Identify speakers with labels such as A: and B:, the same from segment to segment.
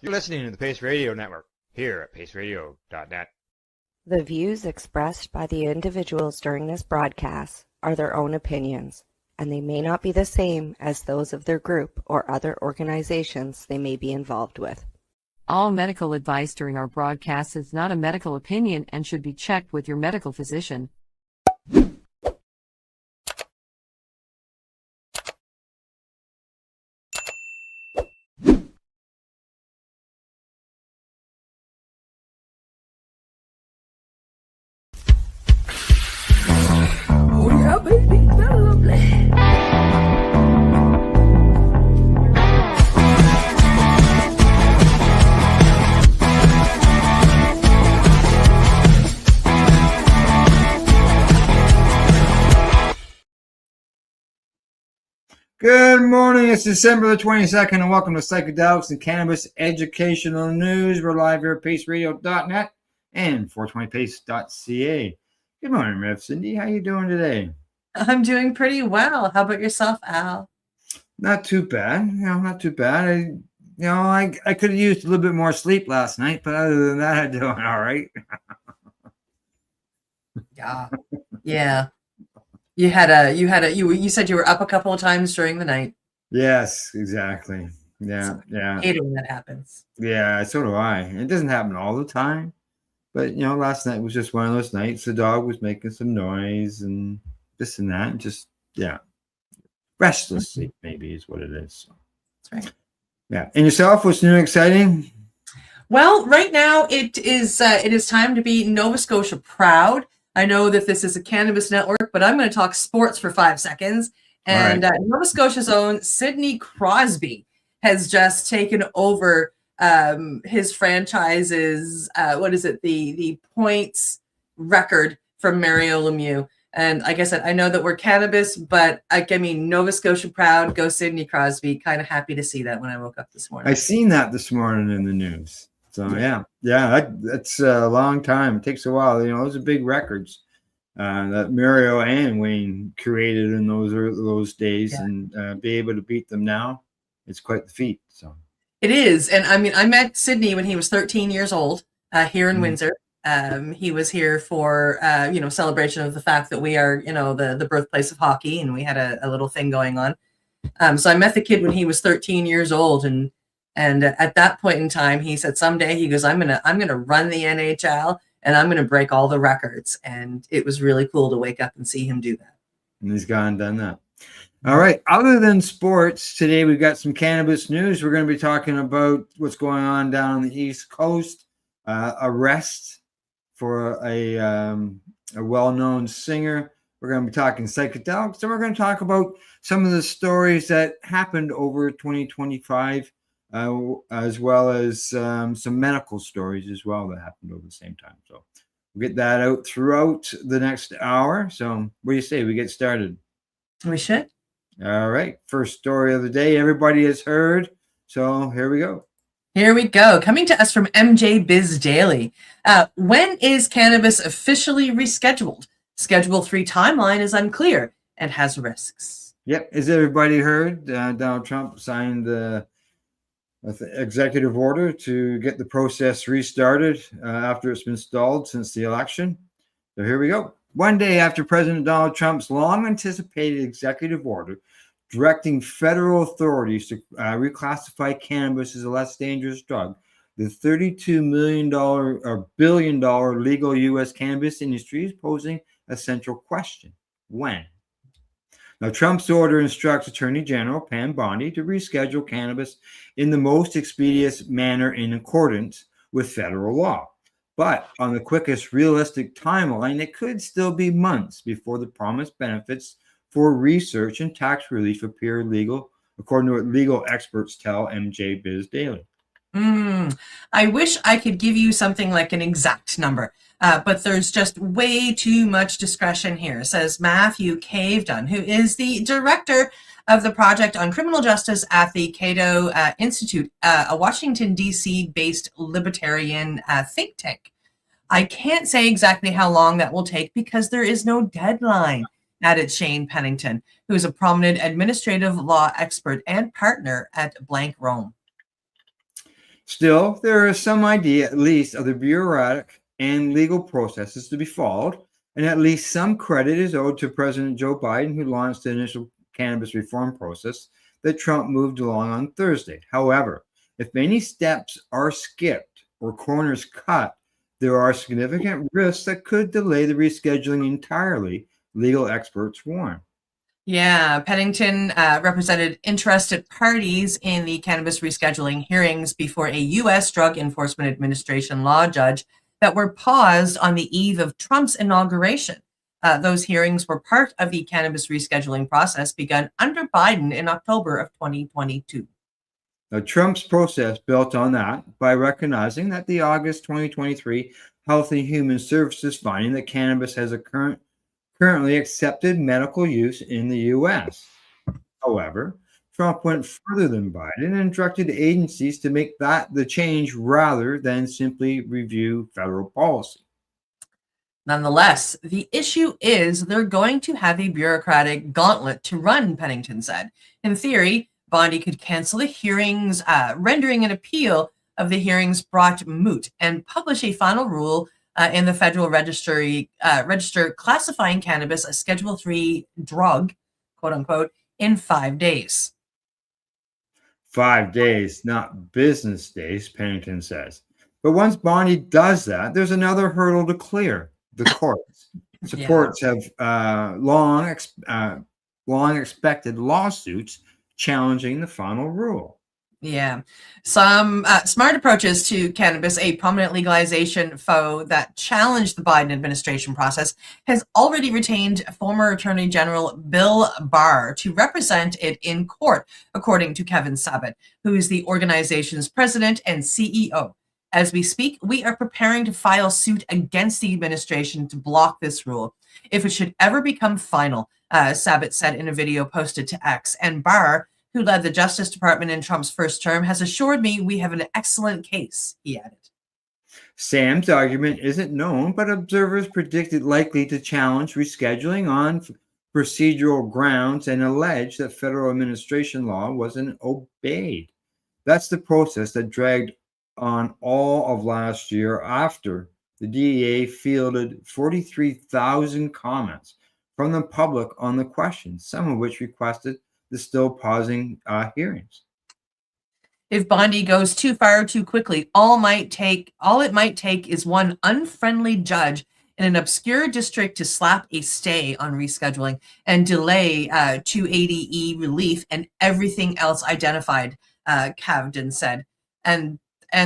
A: You're listening to the Pace Radio Network here at paceradio.net.
B: The views expressed by the individuals during this broadcast are their own opinions, and they may not be the same as those of their group or other organizations they may be involved with.
C: All medical advice during our broadcast is not a medical opinion and should be checked with your medical physician.
D: Oh yeah, baby, that's lovely.
E: Good morning. It's December the 22nd, and welcome to Psychedelics and Cannabis Educational News. We're live here at paceradio.net and 420pace.ca. Good morning, Rev Cindy. How you doing today?
F: I'm doing pretty well. How about yourself, Al?
E: Not too bad. Not too bad. I could have used a little bit more sleep last night, but other than that, I'm doing all right.
F: Yeah. You said you were up a couple of times during the night.
E: Yes, exactly. Yeah.
F: I hate it when that happens.
E: Yeah, so do I. It doesn't happen all the time, but last night was just one of those nights. The dog was making some noise and this and that, and just restless sleep maybe is what it is.
F: That's right.
E: Yeah. And yourself, what's new and exciting?
F: Well, right now it is time to be Nova Scotia proud. I know that this is a cannabis network, but I'm going to talk sports for 5 seconds. And
E: right.
F: Nova Scotia's own Sidney Crosby has just taken over his franchise's the points record from Mario Lemieux. And like I said, I know that we're cannabis, but Nova Scotia proud, go Sidney Crosby. Kind of happy to see that when I woke up this morning.
E: I seen that this morning in the news. So that's a long time. It takes a while. Those are big records that Mario and Wayne created in those days, and be able to beat them now, it's quite the feat. So
F: it is. And I met Sidney when he was 13 years old here in Windsor. He was here for celebration of the fact that we are the birthplace of hockey, and we had a little thing going on. So I met the kid when he was 13 years old, and at that point in time, he said, someday, he goes, I'm gonna run the NHL, and I'm gonna break all the records. And it was really cool to wake up and see him do that.
E: And he's gone and done that. All right. Other than sports, today we've got some cannabis news. We're going to be talking about what's going on down on the East Coast. Arrest for a well-known singer. We're going to be talking psychedelics. So we're going to talk about some of the stories that happened over 2025. As well as some medical stories as well that happened over the same time. So we'll get that out throughout the next hour. So what do you say? We get started?
F: We should.
E: All right. First story of the day. Everybody has heard. So here we go.
F: Here we go. Coming to us from MJ Biz Daily. When is cannabis officially rescheduled? Schedule 3 timeline is unclear and has risks.
E: Yep. As everybody heard, Donald Trump signed the executive order to get the process restarted after it's been stalled since the election. So here we go. One day after President Donald Trump's long-anticipated executive order directing federal authorities to reclassify cannabis as a less dangerous drug, the $32 billion legal U.S. cannabis industry is posing a central question: when? Now, Trump's order instructs Attorney General Pam Bondi to reschedule cannabis in the most expeditious manner in accordance with federal law. But on the quickest realistic timeline, it could still be months before the promised benefits for research and tax relief appear legal, according to what legal experts tell MJ Biz Daily.
F: I wish I could give you something like an exact number, but there's just way too much discretion here, says Matthew Cavedon, who is the director of the Project on Criminal Justice at the Cato Institute, a Washington, D.C. based libertarian think tank. I can't say exactly how long that will take because there is no deadline, added Shane Pennington, who is a prominent administrative law expert and partner at Blank Rome.
E: Still, there is some idea, at least, of the bureaucratic and legal processes to be followed, and at least some credit is owed to President Joe Biden, who launched the initial cannabis reform process that Trump moved along on Thursday. However, if many steps are skipped or corners cut, there are significant risks that could delay the rescheduling entirely, legal experts warn.
F: Yeah, Pennington represented interested parties in the cannabis rescheduling hearings before a U.S. Drug Enforcement Administration law judge that were paused on the eve of Trump's inauguration. Those hearings were part of the cannabis rescheduling process begun under Biden in October of 2022.
E: Now, Trump's process built on that by recognizing that the August 2023 Health and Human Services finding that cannabis has a currently accepted medical use in the U.S. However, Trump went further than Biden and directed agencies to make that the change rather than simply review federal policy.
F: Nonetheless, the issue is they're going to have a bureaucratic gauntlet to run, Pennington said. In theory, Bondi could cancel the hearings, rendering an appeal of the hearings brought moot, and publish a final rule in the Federal Register classifying cannabis a Schedule III drug, quote unquote, in 5 days.
E: 5 days, not business days, Pennington says. But once Bondi does that, there's another hurdle to clear: the courts. Supports have long expected lawsuits challenging the final rule.
F: Yeah. Some smart approaches to cannabis, a prominent legalization foe that challenged the Biden administration process, has already retained former Attorney General Bill Barr to represent it in court, according to Kevin Sabet, who is the organization's president and CEO. As we speak, we are preparing to file suit against the administration to block this rule if it should ever become final, Sabet said in a video posted to X. And Barr, who led the Justice Department in Trump's first term, has assured me we have an excellent case, he added.
E: Sam's argument isn't known, but observers predict it likely to challenge rescheduling on procedural grounds and allege that federal administration law wasn't obeyed. That's the process that dragged on all of last year after the DEA fielded 43,000 comments from the public on the question, some of which requested the still pausing hearings.
F: If Bondi goes too far too quickly, all it might take is one unfriendly judge in an obscure district to slap a stay on rescheduling and delay 280E relief and everything else identified, Cavden said. And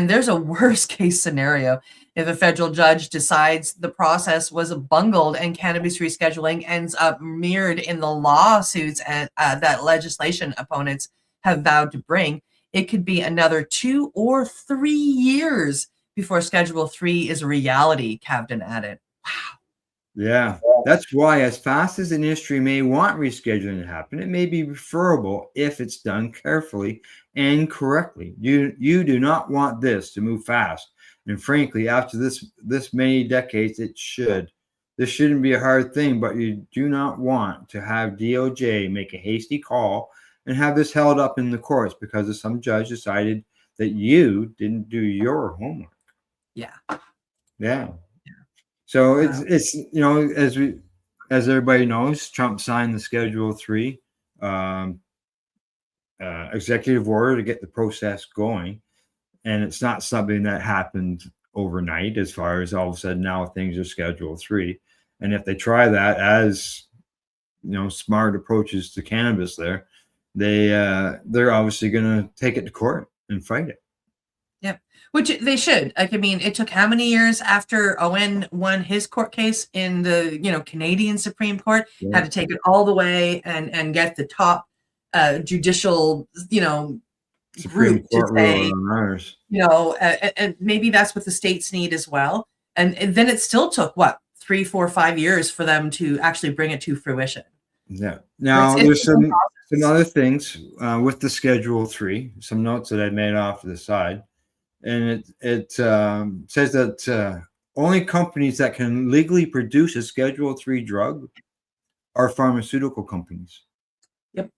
F: there's a worst case scenario. If a federal judge decides the process was bungled and cannabis rescheduling ends up mirrored in the lawsuits that legislation opponents have vowed to bring, it could be another 2 or 3 years before Schedule III is a reality, Cavden added. Wow.
E: Yeah, that's why, as fast as an industry may want rescheduling to happen, it may be preferable if it's done carefully and correctly. You do not want this to move fast. And frankly, after this many decades, it should. This shouldn't be a hard thing, but you do not want to have DOJ make a hasty call and have this held up in the courts because some judge decided that you didn't do your homework.
F: Yeah.
E: Yeah. So it's as everybody knows, Trump signed the Schedule III executive order to get the process going. And it's not something that happened overnight as far as all of a sudden now things are Schedule III. And if they try that as, smart approaches to cannabis there, they're obviously going to take it to court and fight it.
F: Yep. Which they should. It took how many years after Owen won his court case in the, Canadian Supreme Court, had to take it all the way and get the top judicial,
E: Supreme
F: group to say,
E: ours.
F: And maybe that's what the states need as well. And then it still took 3, 4, 5 years for them to actually bring it to fruition.
E: Yeah. Now there's some other things with the Schedule III, some notes that I made off to the side. And it says that only companies that can legally produce a Schedule III drug are pharmaceutical companies.
F: Yep.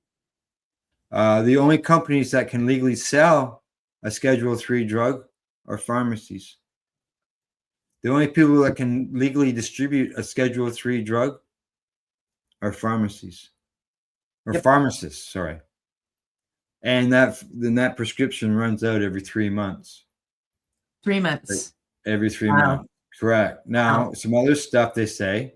E: The only companies that can legally sell a Schedule 3 drug are pharmacies. The only people that can legally distribute a Schedule 3 drug are pharmacies or pharmacists, sorry. And that prescription runs out every 3 months.
F: 3 months.
E: Every 3
F: Wow.
E: months. Correct. Now, some other stuff they say,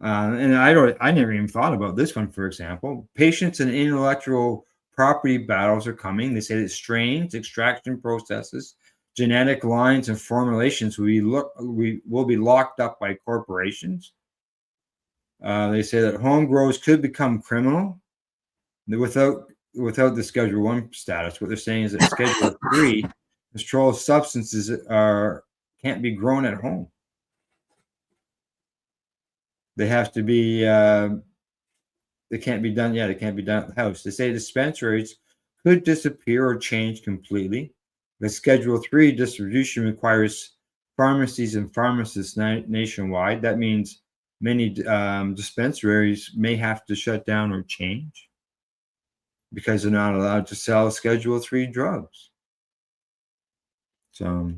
E: and I never even thought about this one, for example. Patients and intellectual property battles are coming. They say that strains, extraction processes, genetic lines, and formulations will be locked up by corporations. They say that home grows could become criminal without the Schedule 1 status. What they're saying is that Schedule 3 controlled substances can't be grown at home. They have to be, they can't be done, they can't be done at the house. They say dispensaries could disappear or change completely. The Schedule 3 distribution requires pharmacies and pharmacists nationwide. That means many dispensaries may have to shut down or change because they're not allowed to sell Schedule 3 drugs. So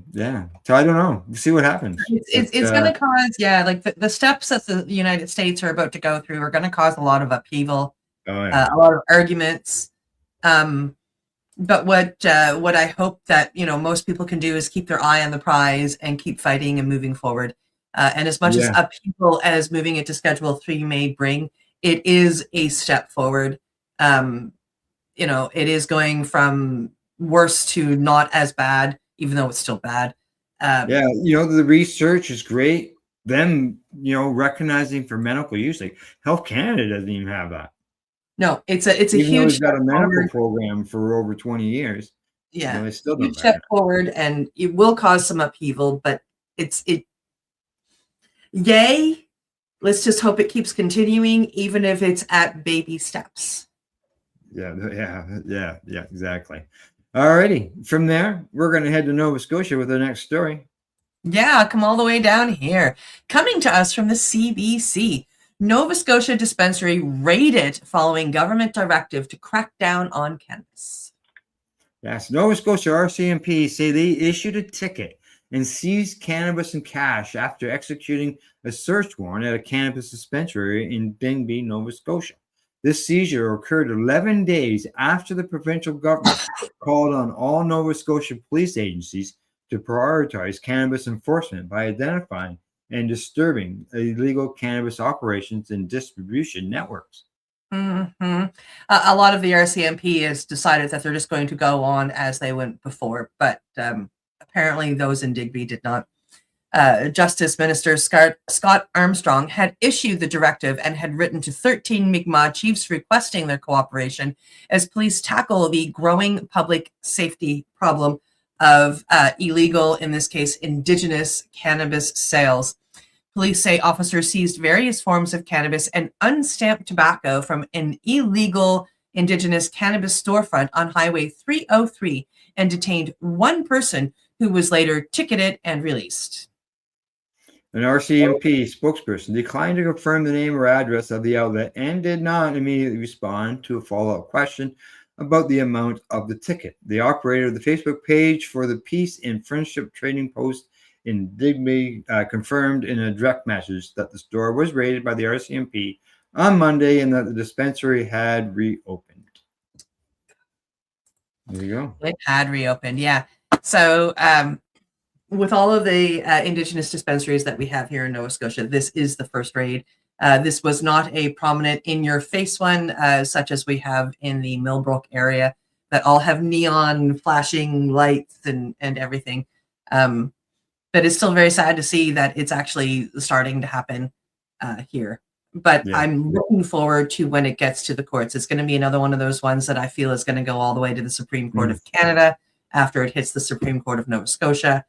E: so I don't know. We'll see what happens.
F: It's going to cause, like the steps that the United States are about to go through are going to cause a lot of upheaval, a lot of arguments. But what I hope that most people can do is keep their eye on the prize and keep fighting and moving forward. And as much as upheaval as moving it to Schedule 3 may bring, it is a step forward. It is going from worse to not as bad, even though it's still bad.
E: The research is great. Them, recognizing for medical use, like Health Canada doesn't even have that.
F: No, it's a huge.
E: We've got a medical program for over 20 years.
F: Yeah,
E: they still
F: huge step forward, and it will cause some upheaval, but yay. Let's just hope it keeps continuing, even if it's at baby steps. Yeah, exactly. Alrighty, from there, we're going to head to Nova Scotia with the next story. Yeah, come all the way down here. Coming to us from the CBC, Nova Scotia dispensary raided following government directive to crack down on cannabis.
E: Yes, Nova Scotia RCMP say they issued a ticket and seized cannabis and cash after executing a search warrant at a cannabis dispensary in Digby, Nova Scotia. This seizure occurred 11 days after the provincial government called on all Nova Scotia police agencies to prioritize cannabis enforcement by identifying and disturbing illegal cannabis operations and distribution networks.
F: Mm-hmm. A lot of the RCMP has decided that they're just going to go on as they went before, but apparently those in Digby did not. Justice Minister Scott Armstrong had issued the directive and had written to 13 Mi'kmaq chiefs requesting their cooperation as police tackle the growing public safety problem of illegal, in this case, Indigenous cannabis sales. Police say officers seized various forms of cannabis and unstamped tobacco from an illegal Indigenous cannabis storefront on Highway 303 and detained one person who was later ticketed and released.
E: An RCMP spokesperson declined to confirm the name or address of the outlet and did not immediately respond to a follow-up question about the amount of the ticket. The operator of the Facebook page for the Peace and Friendship Trading Post in Digby confirmed in a direct message that the store was raided by the RCMP on Monday and that the dispensary had reopened. There you go.
F: It had reopened, yeah. So, with all of the Indigenous dispensaries that we have here in Nova Scotia, this is the first raid. This was not a prominent in-your-face one, such as we have in the Millbrook area, that all have neon flashing lights and everything. But it's still very sad to see that it's actually starting to happen here. But I'm looking forward to when it gets to the courts. It's going to be another one of those ones that I feel is going to go all the way to the Supreme Court of Canada after it hits the Supreme Court of Nova Scotia.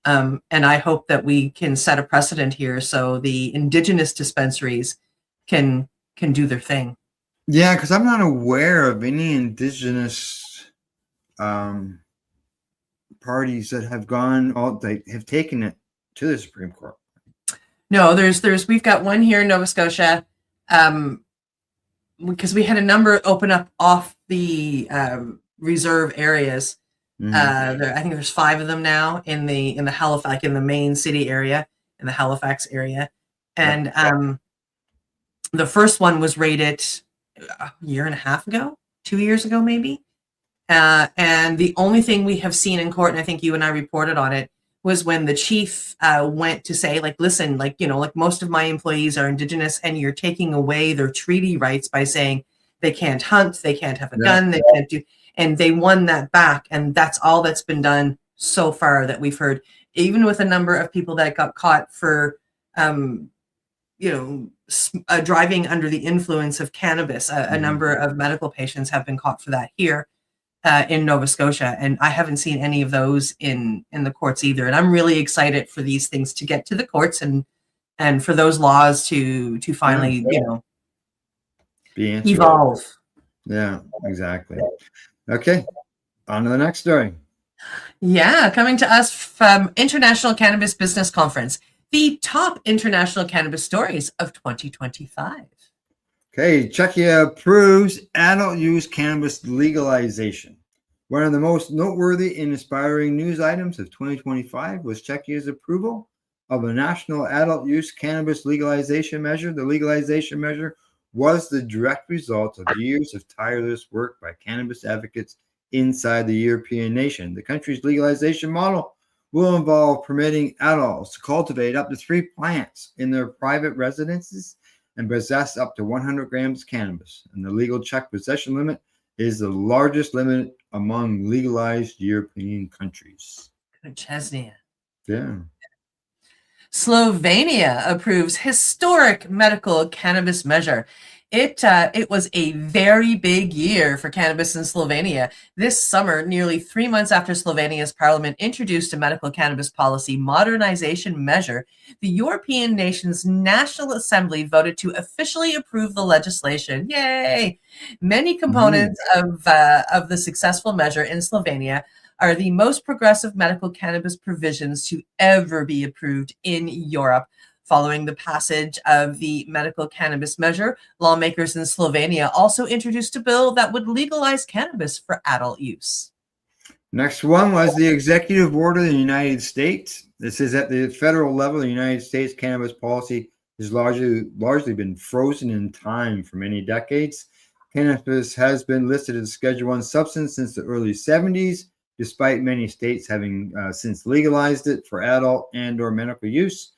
F: And I hope that we can set a precedent here so the Indigenous dispensaries can do their thing.
E: Yeah, because I'm not aware of any Indigenous parties that have have taken it to the Supreme Court.
F: No, we've got one here in Nova Scotia, because we had a number open up off the reserve areas. I think there's 5 of them now in the Halifax, like in the main city area, in the Halifax area, and the first one was raided a year and a half ago, 2 years ago, maybe. And the only thing we have seen in court, and I think you and I reported on it, was when the chief went to say, like, listen, like, you know, like most of my employees are Indigenous and you're taking away their treaty rights by saying they can't hunt, they can't have a gun, they can't do, and they won that back. And that's all that's been done so far that we've heard, even with a number of people that got caught for, driving under the influence of cannabis. A number of medical patients have been caught for that here. In Nova Scotia, and I haven't seen any of those in the courts either. And I'm really excited for these things to get to the courts and for those laws to finally, evolve.
E: Yeah, exactly. Okay, on to the next story.
F: Yeah, coming to us from International Cannabis Business Conference, the top international cannabis stories of 2025.
E: Okay, Czechia approves adult use cannabis legalization. One of the most noteworthy and inspiring news items of 2025 was Czechia's approval of a national adult use cannabis legalization measure. The legalization measure was the direct result of years of tireless work by cannabis advocates inside the European nation. The country's legalization model will involve permitting adults to cultivate up to 3 plants in their private residences and possess up to 100 grams of cannabis. And the legal Czech possession limit is the largest limit among legalized European countries.
F: Chesnia.
E: Yeah.
F: Slovenia approves historic medical cannabis measure. It was a very big year for cannabis in Slovenia. This summer, nearly 3 months after Slovenia's parliament introduced a medical cannabis policy modernization measure, the European nation's National Assembly voted to officially approve the legislation. Yay! Many components of the successful measure in Slovenia are the most progressive medical cannabis provisions to ever be approved in Europe. Following the passage of the medical cannabis measure, lawmakers in Slovenia also introduced a bill that would legalize cannabis for adult use.
E: Next one was the executive order in the United States. This is at the federal level. The United States cannabis policy has largely been frozen in time for many decades. Cannabis has been listed as a Schedule I substance since the early 70s, despite many states having since legalized it for adult and or medical use.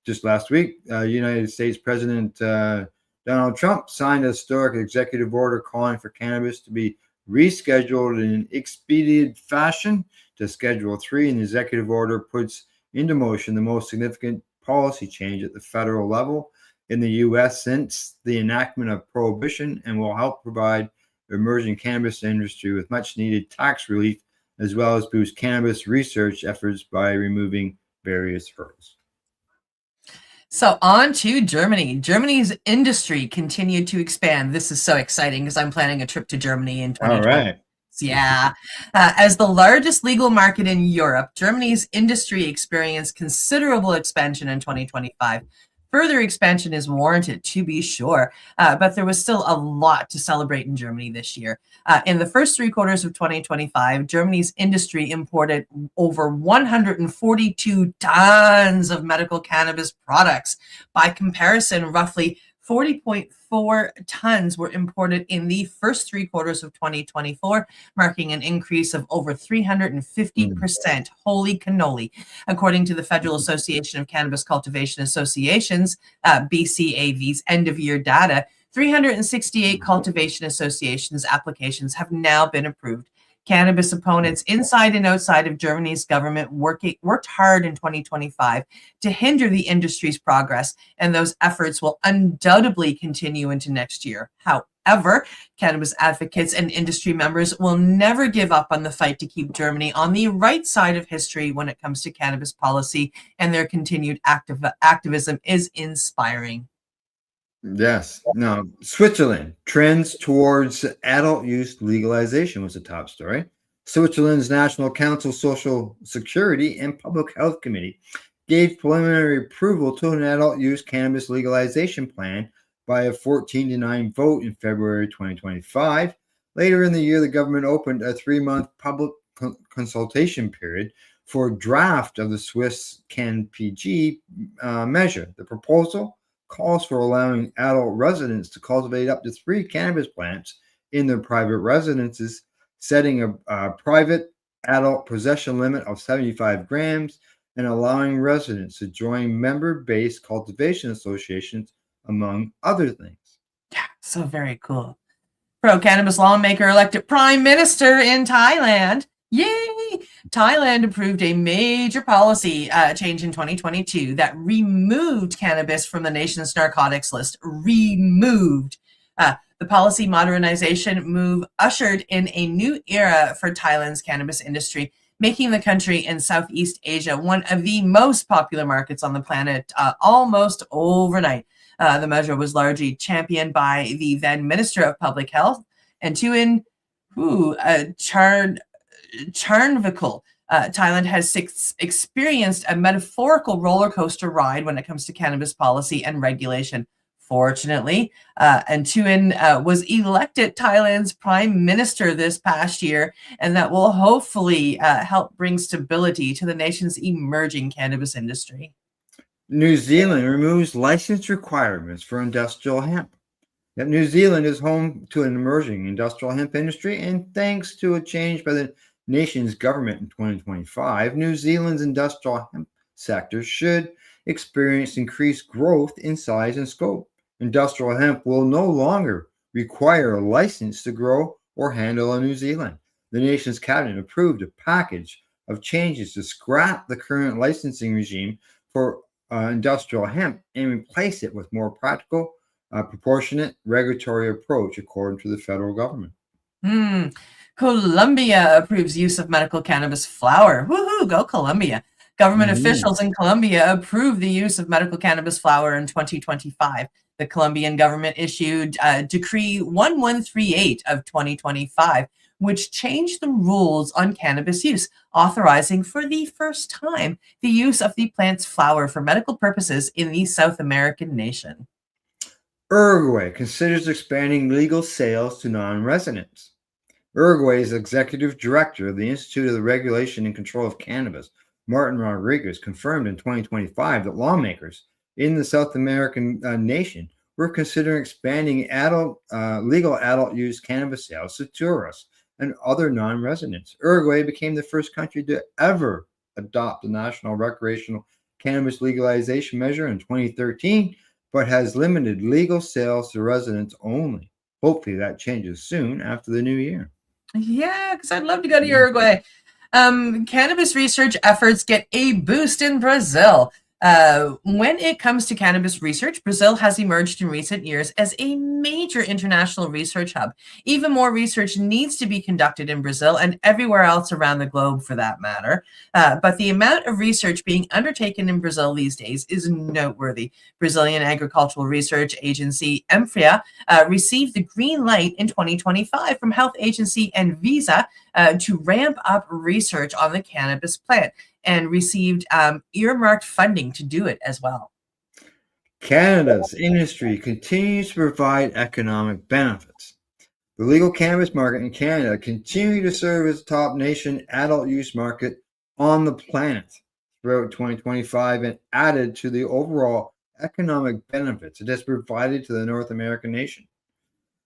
E: Just last week, United States President Donald Trump signed a historic executive order calling for cannabis to be rescheduled in an expedited fashion to Schedule III, and the executive order puts into motion the most significant policy change at the federal level in the U.S. since the enactment of prohibition, and will help provide the emerging cannabis industry with much-needed tax relief, as well as boost cannabis research efforts by removing various hurdles.
F: So on to Germany. Germany's industry continued to expand. This is so exciting because I'm planning a trip to Germany in 2020.
E: All right.
F: Yeah. As the largest legal market in Europe, Germany's industry experienced considerable expansion in 2025. Further expansion is warranted, to be sure, but there was still a lot to celebrate in Germany this year. In the first 3 quarters of 2025, Germany's industry imported over 142 tons of medical cannabis products. By comparison, roughly 40.4 tons were imported in the first 3 quarters of 2024, marking an increase of over 350%. Holy cannoli. According to the Federal Association of Cannabis Cultivation Associations, BCAV's end-of-year data, 368 cultivation associations applications have now been approved. Cannabis opponents inside and outside of Germany's government worked hard in 2025 to hinder the industry's progress, and those efforts will undoubtedly continue into next year. However, cannabis advocates and industry members will never give up on the fight to keep Germany on the right side of history when it comes to cannabis policy, and their continued activism is inspiring.
E: Yes. Now, Switzerland trends towards adult use legalization was the top story. Switzerland's National Council Social Security and Public Health Committee gave preliminary approval to an adult use cannabis legalization plan by a 14-9 vote in February 2025. Later in the year, the government opened a 3-month public consultation period for a draft of the Swiss CanPG measure. The proposal calls for allowing adult residents to cultivate up to 3 cannabis plants in their private residences, setting a private adult possession limit of 75 grams and allowing residents to join member-based cultivation associations, among other things.
F: Yeah, so very cool. Pro-cannabis lawmaker elected prime minister in Thailand. Yay! Thailand approved a major policy change in 2022 that removed cannabis from the nation's narcotics list. Removed. The policy modernization move ushered in a new era for Thailand's cannabis industry, making the country in Southeast Asia one of the most popular markets on the planet almost overnight. The measure was largely championed by the then Minister of Public Health, Antuin Charnvical. Thailand has experienced a metaphorical roller coaster ride when it comes to cannabis policy and regulation. Fortunately, Antuin was elected Thailand's prime minister this past year, and that will hopefully help bring stability to the nation's emerging cannabis industry.
E: New Zealand removes license requirements for industrial hemp. Yet New Zealand is home to an emerging industrial hemp industry, and thanks to a change by the nation's government in 2025, New Zealand's industrial hemp sector should experience increased growth in size and scope. Industrial hemp will no longer require a license to grow or handle in New Zealand. The nation's cabinet approved a package of changes to scrap the current licensing regime for industrial hemp and replace it with more practical, proportionate regulatory approach according to the federal government.
F: Colombia approves use of medical cannabis flower. Woohoo, go Colombia. Government officials in Colombia approved the use of medical cannabis flower in 2025. The Colombian government issued Decree 1138 of 2025, which changed the rules on cannabis use, authorizing for the first time the use of the plant's flower for medical purposes in the South American nation.
E: Uruguay considers expanding legal sales to non-residents. Uruguay's executive director of the Institute of the Regulation and Control of Cannabis, Martin Rodriguez, confirmed in 2025 that lawmakers in the South American nation were considering expanding legal adult use cannabis sales to tourists and other non-residents. Uruguay became the first country to ever adopt the national recreational cannabis legalization measure in 2013, but has limited legal sales to residents only. Hopefully that changes soon after the new year.
F: Yeah, because I'd love to go to Uruguay. Cannabis research efforts get a boost in Brazil. When it comes to cannabis research, Brazil has emerged in recent years as a major international research hub. Even more research needs to be conducted in Brazil and everywhere else around the globe for that matter. But the amount of research being undertaken in Brazil these days is noteworthy. Brazilian Agricultural Research Agency, EMFRIA, received the green light in 2025 from health agency Anvisa to ramp up research on the cannabis plant, and received earmarked funding to do it as well.
E: Canada's industry continues to provide economic benefits. The legal cannabis market in Canada continues to serve as the top nation adult use market on the planet throughout 2025 and added to the overall economic benefits it has provided to the North American nation.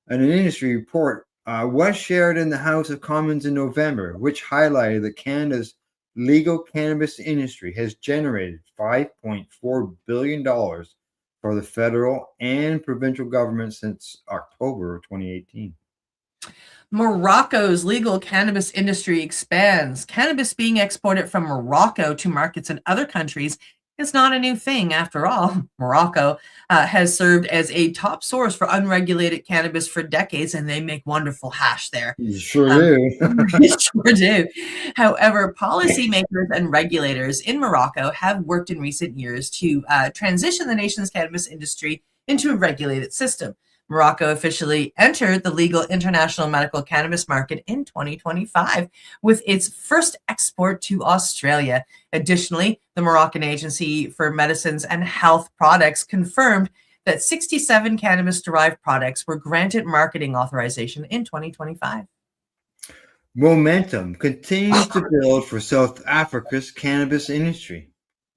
E: And an industry report was shared in the House of Commons in November, which highlighted that Canada's legal cannabis industry has generated $5.4 billion for the federal and provincial government since October of 2018.
F: Morocco's legal cannabis industry expands. Cannabis being exported from Morocco to markets in other countries is not a new thing after all. Morocco has served as a top source for unregulated cannabis for decades, and they make wonderful hash there.
E: You sure do.
F: Sure do. However, policymakers and regulators in Morocco have worked in recent years to transition the nation's cannabis industry into a regulated system. Morocco officially entered the legal international medical cannabis market in 2025 with its first export to Australia. Additionally, the Moroccan Agency for Medicines and Health Products confirmed that 67 cannabis-derived products were granted marketing authorization in 2025.
E: Momentum continues to build for South Africa's cannabis industry.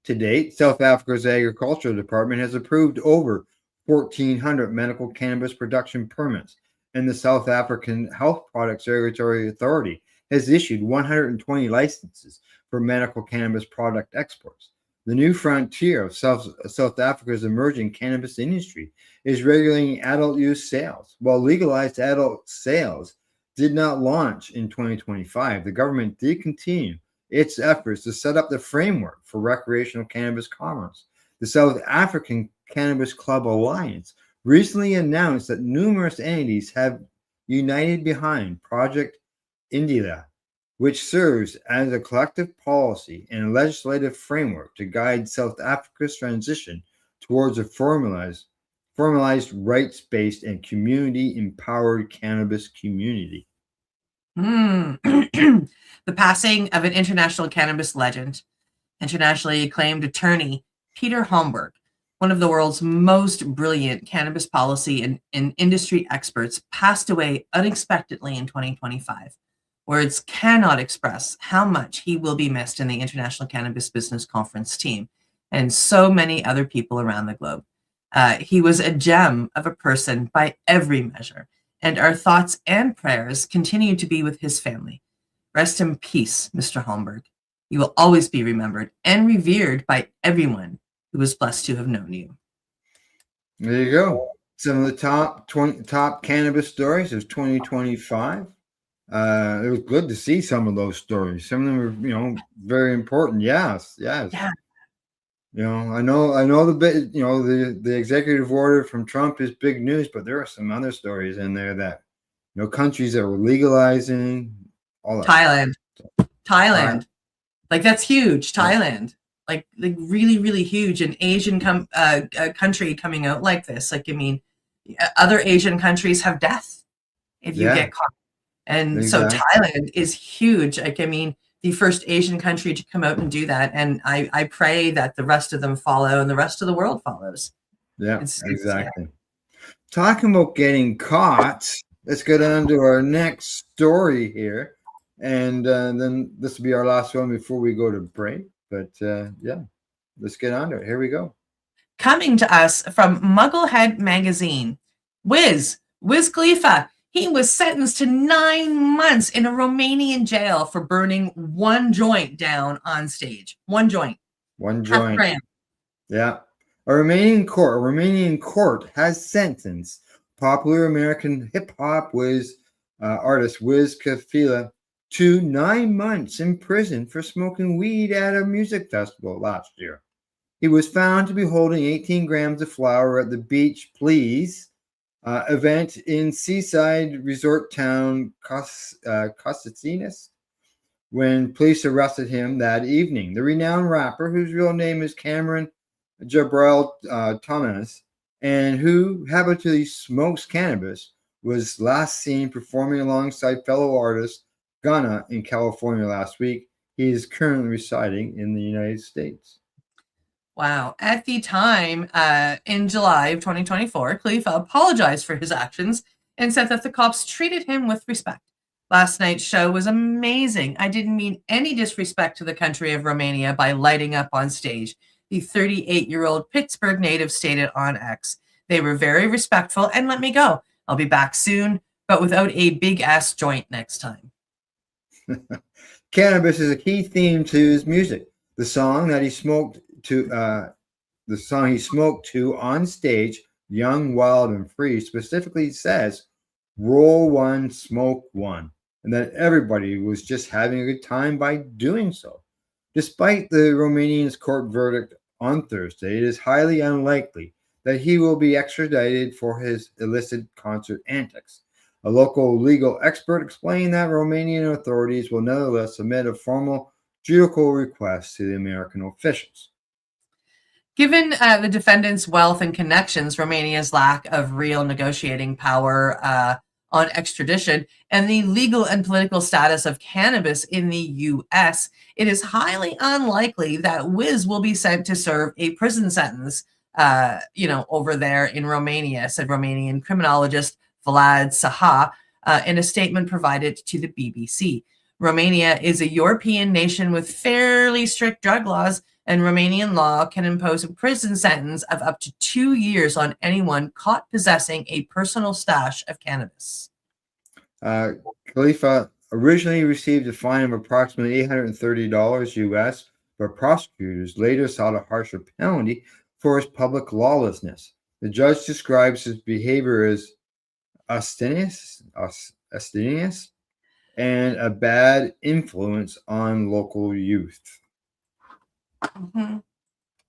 E: To date, South Africa's Agricultural Department has approved over 1,400 medical cannabis production permits, and the South African Health Products Regulatory Authority has issued 120 licenses for medical cannabis product exports. The new frontier of South Africa's emerging cannabis industry is regulating adult use sales. While legalized adult sales did not launch in 2025, the government did continue its efforts to set up the framework for recreational cannabis commerce. The South African Cannabis Club Alliance recently announced that numerous entities have united behind Project Indila, which serves as a collective policy and legislative framework to guide South Africa's transition towards a formalized rights-based and community-empowered cannabis community.
F: The passing of an international cannabis legend, internationally acclaimed attorney Peter Homburg, one of the world's most brilliant cannabis policy and industry experts, passed away unexpectedly in 2025. Words cannot express how much he will be missed in the International Cannabis Business Conference team and so many other people around the globe. He was a gem of a person by every measure, and our thoughts and prayers continue to be with his family. Rest in peace, Mr. Homburg. You will always be remembered and revered by everyone who was blessed to have known you.
E: There you go. Some of the top cannabis stories of 2025. It was good to see some of those stories. Some of them were, very important. Yes.
F: Yeah.
E: I know the executive order from Trump is big news, but there are some other stories in there that, countries that were legalizing all that.
F: Thailand. Like, that's huge. Thailand, like really, really huge. An Asian country coming out like this. Like, I mean, other Asian countries have death if you get caught. And exactly. So Thailand is huge. Like, I mean, the first Asian country to come out and do that. And I pray that the rest of them follow and the rest of the world follows.
E: Yeah, exactly. Talking about getting caught, let's go down to our next story here. And then this will be our last one before we go to break. But let's get on to it. Here we go.
F: Coming to us from Mugglehead Magazine, Wiz Khalifa. He was sentenced to 9 months in a Romanian jail for burning one joint down on stage. One joint.
E: Yeah. A Romanian court has sentenced popular American hip-hop artist Wiz Khalifa to 9 months in prison for smoking weed at a music festival last year. He was found to be holding 18 grams of flower at the Beach Please event in seaside resort town Costatinas when police arrested him that evening. The renowned rapper, whose real name is Cameron Jabril Thomas, and who habitually smokes cannabis, was last seen performing alongside fellow artist Ghana in California last week. He is currently residing in the United States.
F: Wow. At the time, in July of 2024, Khalifa apologized for his actions and said that the cops treated him with respect. Last night's show was amazing. I didn't mean any disrespect to the country of Romania by lighting up on stage, the 38-year-old Pittsburgh native stated on X. They were very respectful and let me go. I'll be back soon, but without a big-ass joint next time.
E: Cannabis is a key theme to his music. The song he smoked to on stage, Young, Wild, and Free, specifically says, roll one, smoke one, and that everybody was just having a good time by doing so. Despite the Romanian's court verdict on Thursday, it is highly unlikely that he will be extradited for his illicit concert antics. A local legal expert explained that Romanian authorities will nevertheless submit a formal judicial request to the American officials.
F: Given the defendant's wealth and connections, Romania's lack of real negotiating power on extradition, and the legal and political status of cannabis in the U.S., it is highly unlikely that Wiz will be sent to serve a prison sentence, over there in Romania, said Romanian criminologist Vlad Saha. in a statement provided to the BBC. Romania is a European nation with fairly strict drug laws, and Romanian law can impose a prison sentence of up to 2 years on anyone caught possessing a personal stash of cannabis.
E: Khalifa originally received a fine of approximately $830 US, but prosecutors later sought a harsher penalty for his public lawlessness. The judge describes his behavior as abstemious and a bad influence on local youth.
F: Mm-hmm.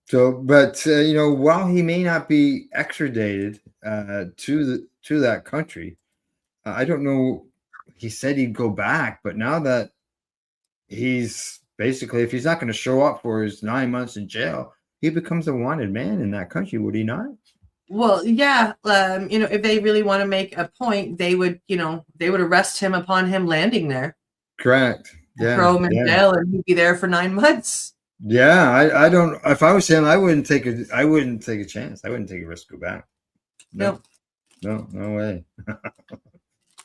E: So, but while he may not be extradited to that country, I don't know. He said he'd go back, but now that he's basically, if he's not going to show up for his 9 months in jail, he becomes a wanted man in that country, would he not?
F: Well, yeah. If they really want to make a point, they would arrest him upon him landing there.
E: Correct. Yeah.
F: Throw him in jail, and he'd be there for 9 months.
E: Yeah, I don't. If I was him, I wouldn't take a chance. I wouldn't take a risk to go back.
F: No
E: way.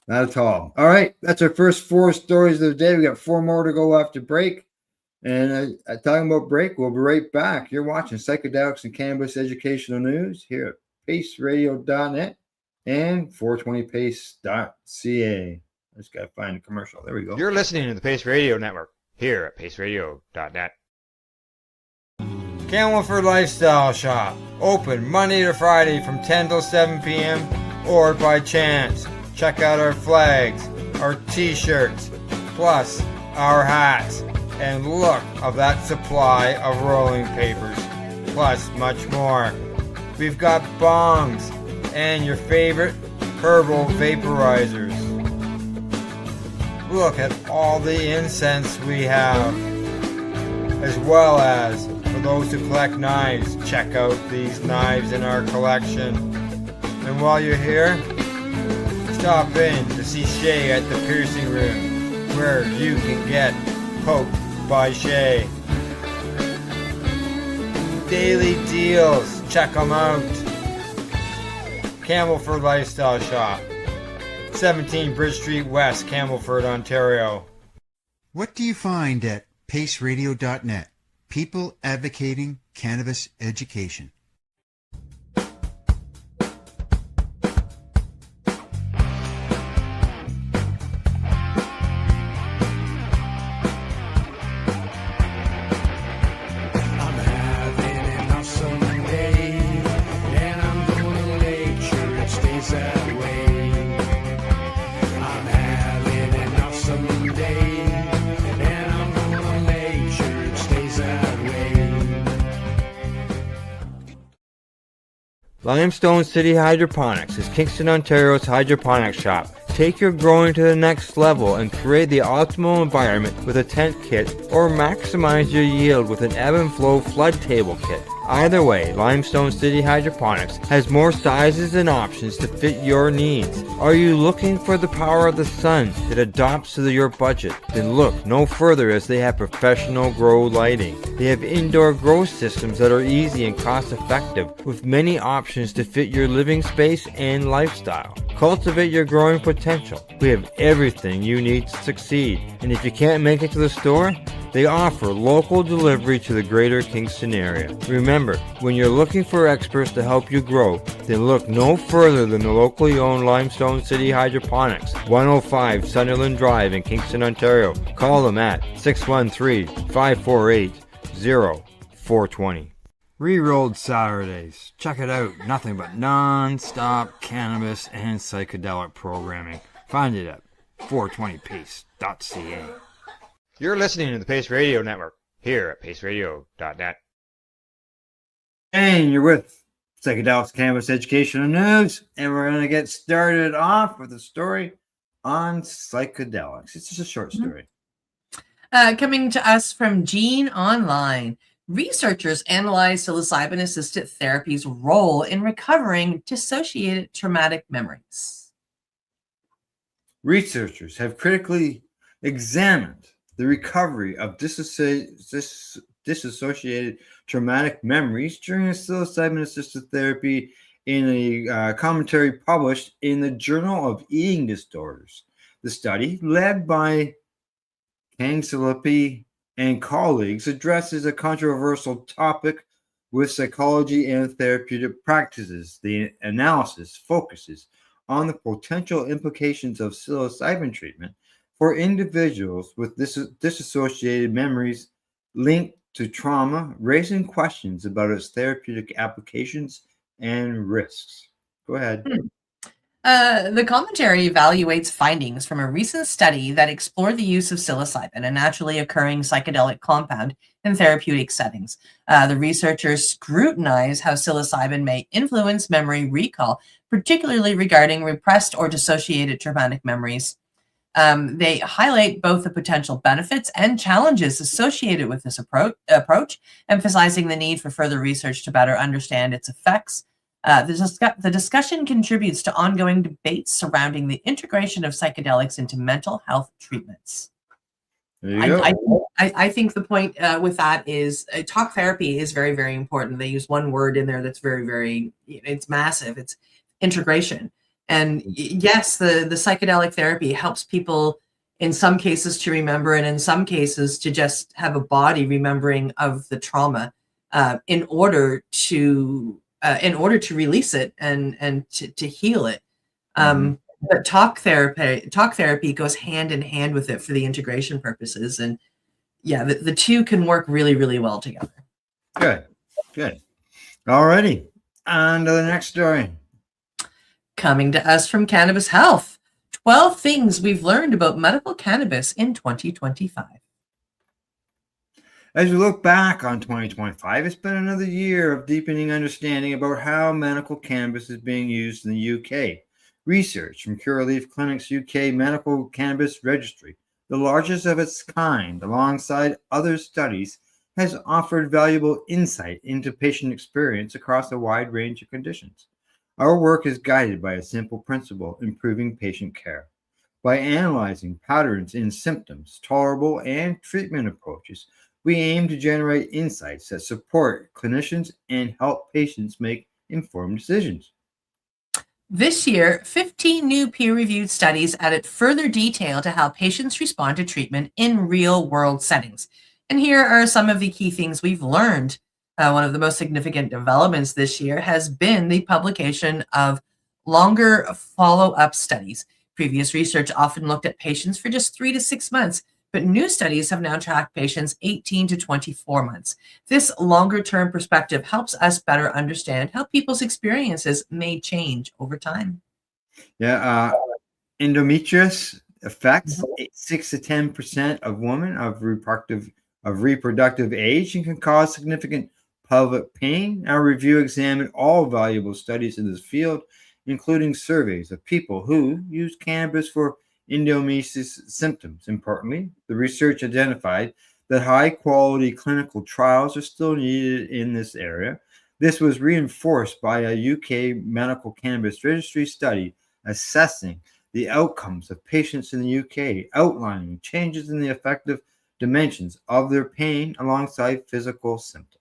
E: Not at all. All right, that's our first 4 stories of the day. We got 4 more to go after break. And talking about break, we'll be right back. You're watching Psychedelics and Cannabis Educational News here at paceradio.net and 420pace.ca. I just got to find a commercial. There we go.
A: You're listening to the Pace Radio Network here at paceradio.net.
E: Campbellford Lifestyle Shop. Open Monday to Friday from 10 till 7 p.m. or by chance. Check out our flags, our t-shirts, plus our hats, and look of that supply of rolling papers, plus much more. We've got bongs and your favorite herbal vaporizers. Look at all the incense we have, as well as for those who collect knives, check out these knives in our collection. And while you're here, stop in to see Shay at the piercing room, where you can get poked by Shay. Daily deals, check them out. Campbellford Lifestyle Shop, 17 Bridge Street West, Campbellford, Ontario.
G: What do you find at paceradio.net? People advocating cannabis education.
E: Limestone City Hydroponics is Kingston, Ontario's hydroponics shop. Take your growing to the next level and create the optimal environment with a tent kit, or maximize your yield with an ebb and flow flood table kit. Either way, Limestone City Hydroponics has more sizes and options to fit your needs. Are you looking for the power of the sun that adapts to your budget? Then look no further, as they have professional grow lighting. They have indoor grow systems that are easy and cost effective, with many options to fit your living space and lifestyle. Cultivate your growing potential. We have everything you need to succeed. And if you can't make it to the store, they offer local delivery to the greater Kingston area. Remember, when you're looking for experts to help you grow, then look no further than the locally owned Limestone City Hydroponics, 105 Sunderland Drive in Kingston, Ontario. Call them at 613-548-0420. Rerolled Saturdays. Check it out. Nothing but non-stop cannabis and psychedelic programming. Find it at 420pace.ca.
A: You're listening to the Pace Radio Network here at paceradio.net.
E: And you're with Psychedelics Cannabis Educational News, and we're going to get started off with a story on psychedelics. It's just a short story.
F: Coming to us from Gene Online. Researchers analyzed psilocybin-assisted therapy's role in recovering dissociated traumatic memories.
E: Researchers have critically examined the recovery of dissociated traumatic memories during a psilocybin-assisted therapy in a commentary published in the Journal of Eating Disorders. The study, led by Campbellford and colleagues, addresses a controversial topic with psychology and therapeutic practices. The analysis focuses on the potential implications of psilocybin treatment for individuals with disassociated memories linked to trauma, raising questions about its therapeutic applications and risks. Go ahead.
F: The commentary evaluates findings from a recent study that explored the use of psilocybin, a naturally occurring psychedelic compound, in therapeutic settings. The researchers scrutinize how psilocybin may influence memory recall, particularly regarding repressed or dissociated traumatic memories. They highlight both the potential benefits and challenges associated with this approach, emphasizing the need for further research to better understand its effects. The discussion contributes to ongoing debates surrounding the integration of psychedelics into mental health treatments. I think the point with that is talk therapy is very, very important. They use one word in there that's very, very, it's massive. It's integration. And yes, the psychedelic therapy helps people in some cases to remember, and in some cases to just have a body remembering of the trauma in order to release it and to heal it. But talk therapy goes hand in hand with it for the integration purposes. And yeah, the two can work really, really well together.
E: Good. Alrighty. On to the next story.
F: Coming to us from Cannabis Health, 12 things we've learned about medical cannabis in 2025.
E: As we look back on 2025, it's been another year of deepening understanding about how medical cannabis is being used in the UK. Research from Curaleaf Clinic's UK Medical Cannabis Registry, the largest of its kind, alongside other studies, has offered valuable insight into patient experience across a wide range of conditions. Our work is guided by a simple principle: improving patient care. By analyzing patterns in symptoms, tolerable, and treatment approaches, we aim to generate insights that support clinicians and help patients make informed decisions.
F: This year, 15 new peer-reviewed studies added further detail to how patients respond to treatment in real-world settings. And here are some of the key things we've learned. One of the most significant developments this year has been the publication of longer follow-up studies. Previous research often looked at patients for just 3 to 6 months, but new studies have now tracked patients 18 to 24 months. This longer-term perspective helps us better understand how people's experiences may change over time.
E: Endometriosis affects 6 to 10% of women of reproductive age and can cause significant pelvic pain. Our review examined all valuable studies in this field, including surveys of people who use cannabis for endometriosis symptoms. Importantly, the research identified that high-quality clinical trials are still needed in this area. This was reinforced by a UK Medical Cannabis Registry study assessing the outcomes of patients in the UK, outlining changes in the affective dimensions of their pain alongside physical symptoms.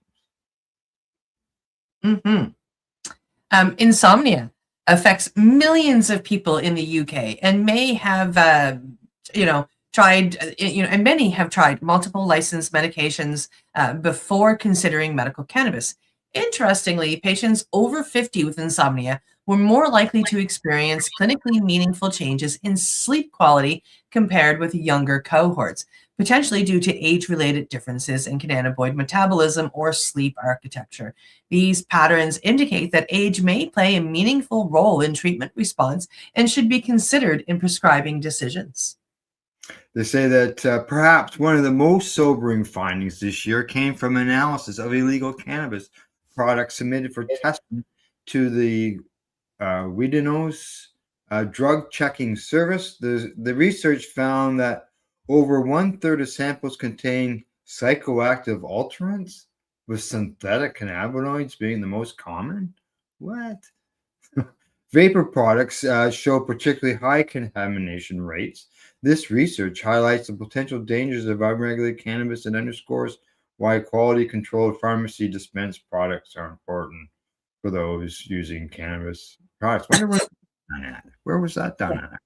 F: Insomnia affects millions of people in the UK and may have, and many have tried multiple licensed medications before considering medical cannabis. Interestingly, patients over 50 with insomnia were more likely to experience clinically meaningful changes in sleep quality compared with younger cohorts, potentially due to age-related differences in cannabinoid metabolism or sleep architecture. These patterns indicate that age may play a meaningful role in treatment response and should be considered in prescribing decisions.
E: They say that perhaps one of the most sobering findings this year came from analysis of illegal cannabis products submitted for testing to the Widenos drug checking service. The research found that over 1/3 of samples contain psychoactive alterants, with synthetic cannabinoids being the most common. What? Vapor products show particularly high contamination rates. This research highlights the potential dangers of unregulated cannabis and underscores why quality-controlled pharmacy dispensed products are important for those using cannabis products. Where was that done at?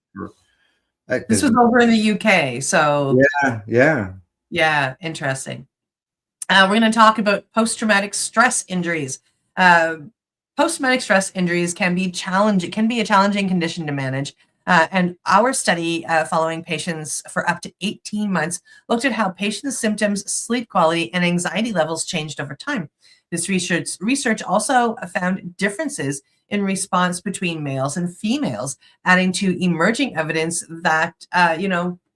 F: This was over in the UK. So
E: yeah.
F: Interesting. We're going to talk about post-traumatic stress injuries. Post-traumatic stress injuries can be challenging. It can be a challenging condition to manage. And our study, following patients for up to 18 months, looked at how patients' symptoms, sleep quality, and anxiety levels changed over time. This research also found differences in response between males and females, adding to emerging evidence that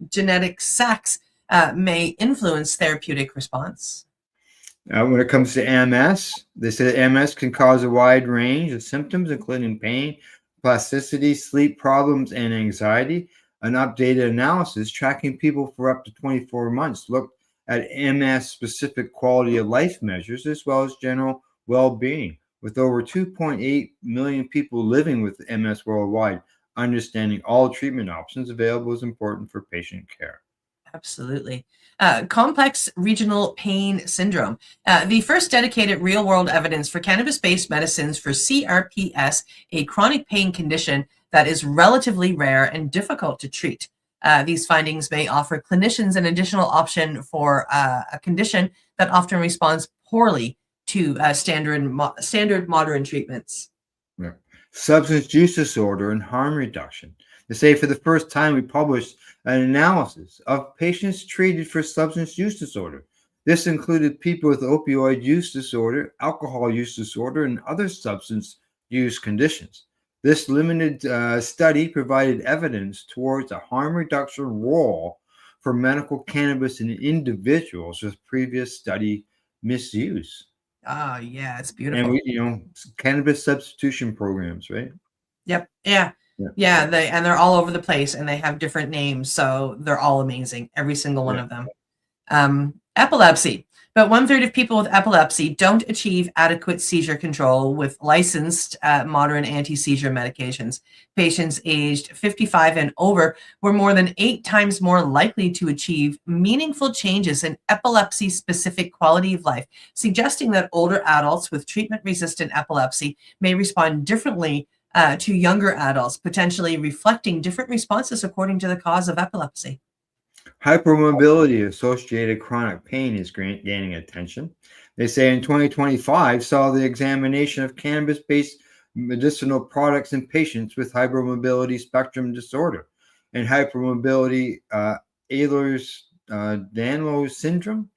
F: genetic sex may influence therapeutic response.
E: When it comes to MS, they say that MS can cause a wide range of symptoms, including pain, plasticity, sleep problems, and anxiety. An updated analysis tracking people for up to 24 months looked at MS-specific quality of life measures as well as general well-being. With over 2.8 million people living with MS worldwide, understanding all treatment options available is important for patient care.
F: Absolutely. Complex regional pain syndrome. The first dedicated real-world evidence for cannabis-based medicines for CRPS, a chronic pain condition that is relatively rare and difficult to treat. These findings may offer clinicians an additional option for a condition that often responds poorly to standard modern treatments.
E: Yeah. Substance use disorder and harm reduction. To say for the first time, we published an analysis of patients treated for substance use disorder. This included people with opioid use disorder, alcohol use disorder, and other substance use conditions. This limited study provided evidence towards a harm reduction role for medical cannabis in individuals with previous study misuse.
F: Oh, yeah, it's beautiful.
E: And we, cannabis substitution programs, right?
F: Yep. Yeah. They're all over the place, and they have different names, so they're all amazing. Every single one of them. Epilepsy. About 1/3 of people with epilepsy don't achieve adequate seizure control with licensed modern anti-seizure medications. Patients aged 55 and over were more than 8 times more likely to achieve meaningful changes in epilepsy-specific quality of life, suggesting that older adults with treatment-resistant epilepsy may respond differently to younger adults, potentially reflecting different responses according to the cause of epilepsy.
E: Hypermobility-associated chronic pain is gaining attention. They say in 2025 saw the examination of cannabis-based medicinal products in patients with hypermobility spectrum disorder and hypermobility Ehlers-Danlos syndrome.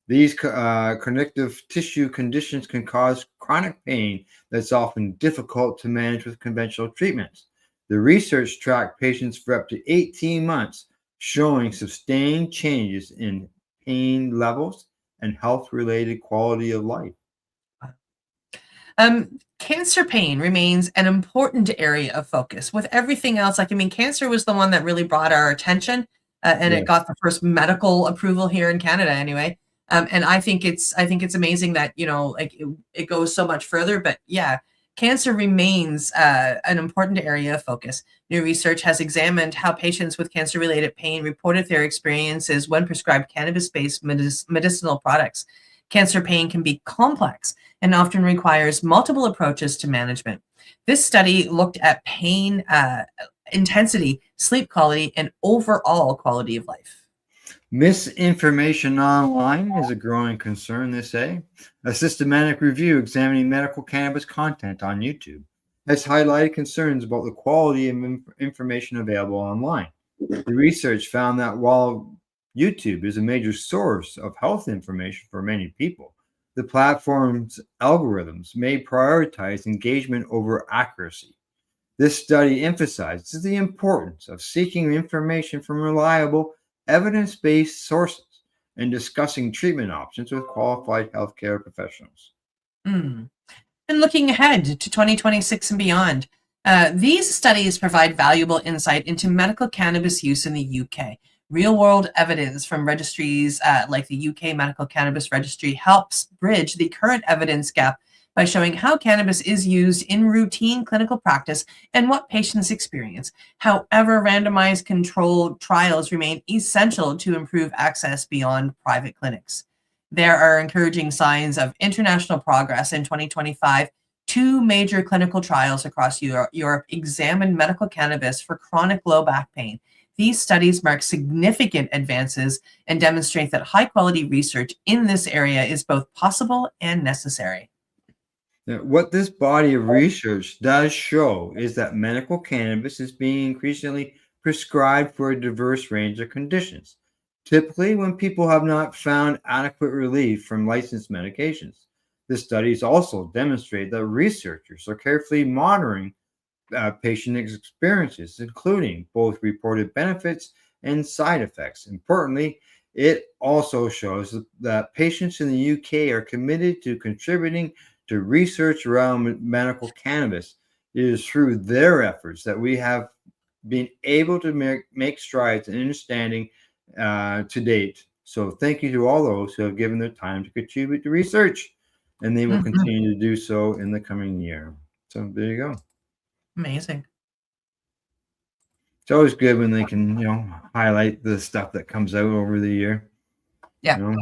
E: These connective tissue conditions can cause chronic pain that's often difficult to manage with conventional treatments. The research tracked patients for up to 18 months, showing sustained changes in pain levels and health-related quality of life.
F: Cancer pain remains an important area of focus. With everything else, cancer was the one that really brought our attention, and it got the first medical approval here in Canada, anyway. And I think it's amazing that it goes so much further. But yeah, cancer remains an important area of focus. New research has examined how patients with cancer-related pain reported their experiences when prescribed cannabis-based medicinal products. Cancer pain can be complex and often requires multiple approaches to management. This study looked at pain intensity, sleep quality, and overall quality of life.
E: Misinformation online is a growing concern, they say. A systematic review examining medical cannabis content on YouTube has highlighted concerns about the quality of information available online. The research found that while YouTube is a major source of health information for many people, the platform's algorithms may prioritize engagement over accuracy. This study emphasizes the importance of seeking information from reliable, evidence-based sources and discussing treatment options with qualified healthcare professionals.
F: And looking ahead to 2026 and beyond, these studies provide valuable insight into medical cannabis use in the UK. Real-world evidence from registries like the UK Medical Cannabis Registry helps bridge the current evidence gap by showing how cannabis is used in routine clinical practice and what patients experience. However, randomized controlled trials remain essential to improve access beyond private clinics. There are encouraging signs of international progress in 2025. 2 major clinical trials across Europe examined medical cannabis for chronic low back pain. These studies mark significant advances and demonstrate that high-quality research in this area is both possible and necessary.
E: Now, what this body of research does show is that medical cannabis is being increasingly prescribed for a diverse range of conditions, typically when people have not found adequate relief from licensed medications. The studies also demonstrate that researchers are carefully monitoring patient experiences, including both reported benefits and side effects. Importantly, it also shows that patients in the UK are committed to contributing to research around medical cannabis. It is through their efforts that we have been able to make strides in understanding to date. So thank you to all those who have given their time to contribute to research, and they will continue to do so in the coming year. So there you go.
F: Amazing.
E: It's always good when they can, highlight the stuff that comes out over the year.
F: Yeah.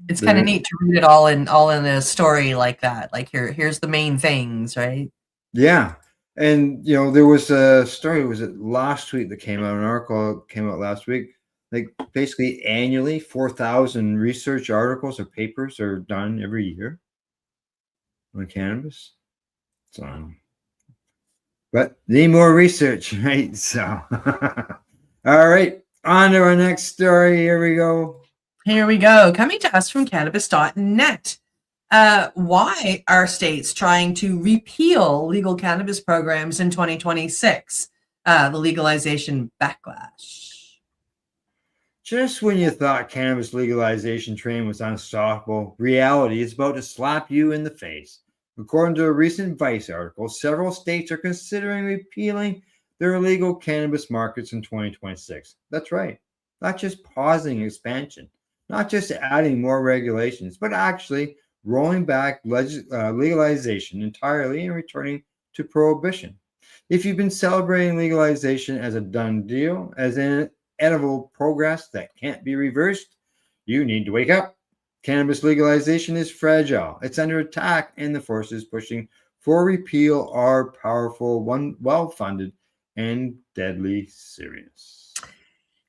F: It's kind of neat to read it all in a story like that. Like here's the main things, right?
E: Yeah. And there was a story, was it last week that came out, an article came out last week. Like basically annually 4,000 research articles or papers are done every year on cannabis. So but need more research, right? So all right, on to our next story. Here we go.
F: Coming to us from cannabis.net. Why are states trying to repeal legal cannabis programs in 2026? The legalization backlash.
E: Just when you thought cannabis legalization train was unstoppable, reality is about to slap you in the face. According to a recent Vice article, several states are considering repealing their illegal cannabis markets in 2026. That's right. Not just pausing expansion, not just adding more regulations, but actually rolling back legalization entirely and returning to prohibition. If you've been celebrating legalization as a done deal, as inevitable progress that can't be reversed, you need to wake up. Cannabis legalization is fragile. It's under attack, and the forces pushing for repeal are powerful, well-funded, and deadly serious.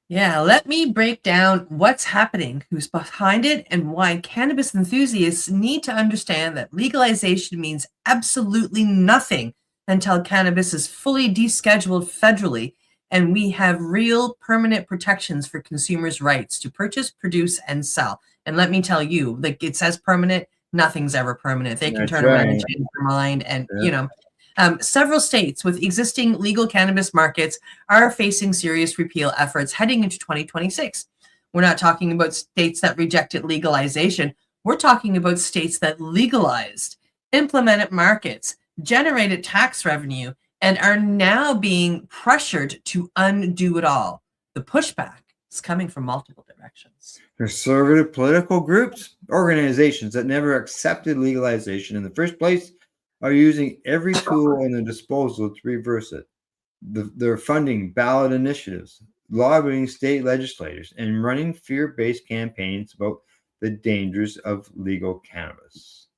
F: Yeah, let me break down what's happening, who's behind it, and why cannabis enthusiasts need to understand that legalization means absolutely nothing until cannabis is fully descheduled federally and we have real permanent protections for consumers' rights to purchase, produce, and sell. And let me tell you, like it says permanent, nothing's ever permanent. They can turn around and change their mind. And, several states with existing legal cannabis markets are facing serious repeal efforts heading into 2026. We're not talking about states that rejected legalization. We're talking about states that legalized, implemented markets, generated tax revenue, and are now being pressured to undo it all. The pushback is coming from multiple directions.
E: Conservative political groups, organizations that never accepted legalization in the first place, are using every tool in their disposal to reverse it. They're funding ballot initiatives, lobbying state legislators, and running fear-based campaigns about the dangers of legal cannabis.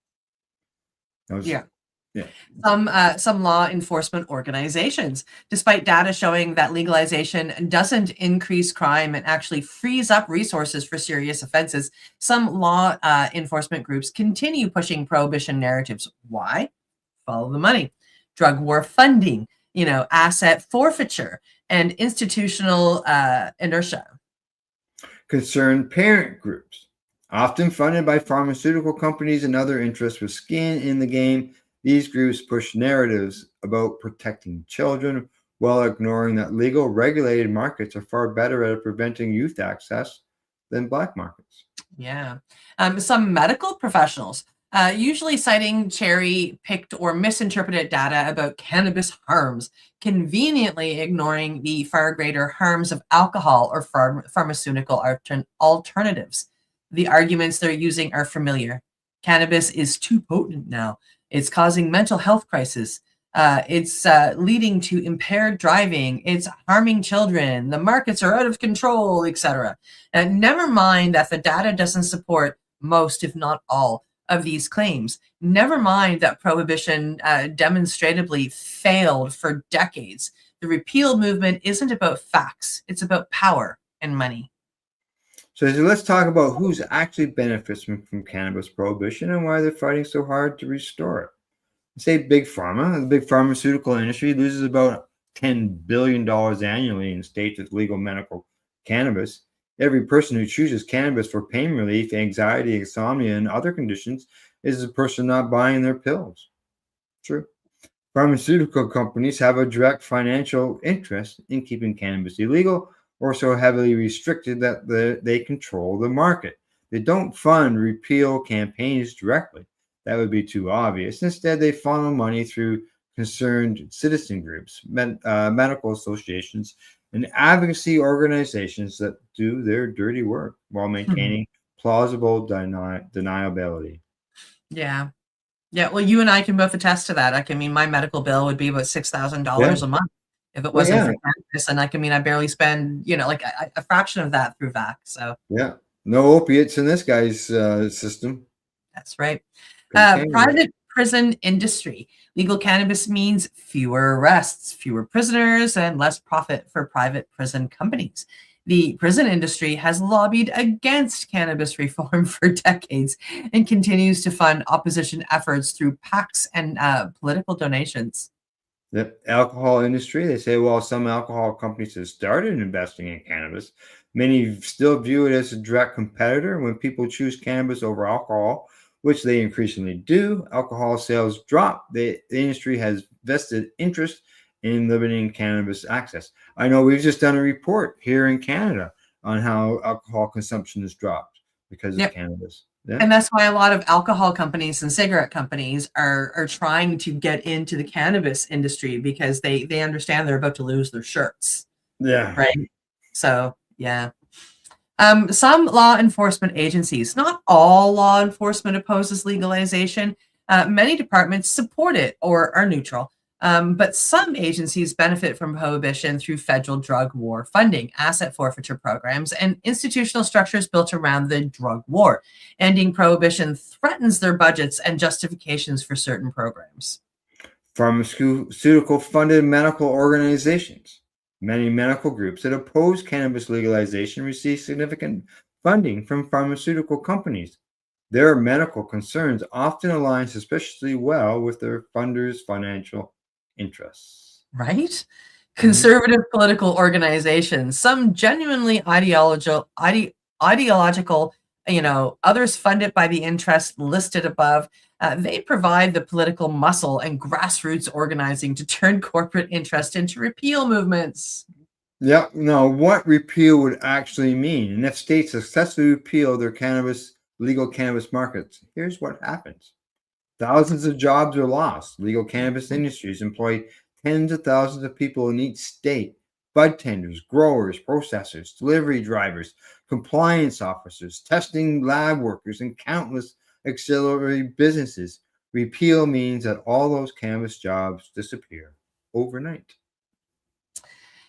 F: Some law enforcement organizations, despite data showing that legalization doesn't increase crime and actually frees up resources for serious offenses, some law enforcement groups continue pushing prohibition narratives. Why? Follow the money. Drug war funding, asset forfeiture, and institutional inertia.
E: Concerned parent groups, often funded by pharmaceutical companies and other interests with skin in the game. These groups push narratives about protecting children while ignoring that legal regulated markets are far better at preventing youth access than black markets.
F: Yeah. Some medical professionals, usually citing cherry-picked or misinterpreted data about cannabis harms, conveniently ignoring the far greater harms of alcohol or pharmaceutical alternatives. The arguments they're using are familiar. Cannabis is too potent now. It's causing mental health crisis. It's leading to impaired driving. It's harming children. The markets are out of control, etc. And never mind that the data doesn't support most, if not all, of these claims. Never mind that prohibition demonstrably failed for decades. The repeal movement isn't about facts, it's about power and money.
E: So let's talk about who's actually benefits from cannabis prohibition and why they're fighting so hard to restore it. Say big pharma, the big pharmaceutical industry loses about $10 billion annually in states with legal medical cannabis. Every person who chooses cannabis for pain relief, anxiety, insomnia, and other conditions is a person not buying their pills. True. Pharmaceutical companies have a direct financial interest in keeping cannabis illegal or so heavily restricted that they control the market. They don't fund repeal campaigns directly. That would be too obvious. Instead, they funnel money through concerned citizen groups, medical associations, and advocacy organizations that do their dirty work while maintaining plausible deniability.
F: Yeah. Yeah. Well, you and I can both attest to that. I mean, my medical bill would be about $6,000 a month if it wasn't for cannabis. And I barely spend, like a fraction of that through VAC. So,
E: yeah, no opiates in this guy's system.
F: That's right. Private prison industry. Legal cannabis means fewer arrests, fewer prisoners, and less profit for private prison companies. The prison industry has lobbied against cannabis reform for decades and continues to fund opposition efforts through PACs and political donations.
E: The alcohol industry, they say, while some alcohol companies have started investing in cannabis, many still view it as a direct competitor. When people choose cannabis over alcohol, which they increasingly do, alcohol sales drop. The industry has vested interest in limiting cannabis access. I know we've just done a report here in Canada on how alcohol consumption has dropped because of cannabis. Yeah.
F: And that's why a lot of alcohol companies and cigarette companies are trying to get into the cannabis industry because they understand they're about to lose their shirts.
E: Yeah.
F: Right. So, yeah. Some law enforcement agencies, not all law enforcement opposes legalization. Many departments support it or are neutral. But some agencies benefit from prohibition through federal drug war funding, asset forfeiture programs, and institutional structures built around the drug war. Ending prohibition threatens their budgets and justifications for certain programs.
E: Pharmaceutical-funded medical organizations. Many medical groups that oppose cannabis legalization receive significant funding from pharmaceutical companies. Their medical concerns often align suspiciously well with their funders' financial interests.
F: Right? Conservative political organizations, some genuinely ideological, others funded by the interests listed above. They provide the political muscle and grassroots organizing to turn corporate interest into repeal movements.
E: Yeah, no, what repeal would actually mean. And if states successfully repeal their legal cannabis markets, here's what happens. Thousands of jobs are lost. Legal cannabis industries employ tens of thousands of people in each state. Bud tenders, growers, processors, delivery drivers, compliance officers, testing lab workers, and countless auxiliary businesses. Repeal means that all those cannabis jobs disappear overnight.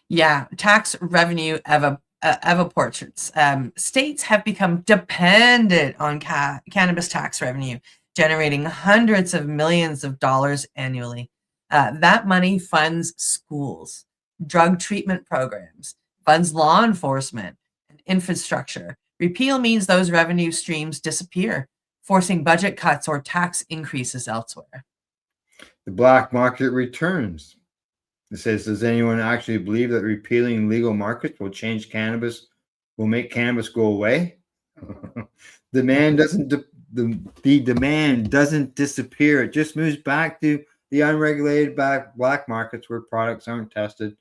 F: Yeah, tax revenue evaporates. States have become dependent on cannabis tax revenue, generating hundreds of millions of dollars annually. That money funds schools, drug treatment programs, funds law enforcement, and infrastructure. Repeal means those revenue streams disappear, forcing budget cuts or tax increases elsewhere.
E: The black market returns. It says, does anyone actually believe that repealing legal markets will make cannabis go away? The demand doesn't disappear. It just moves back to the unregulated black markets where products aren't tested.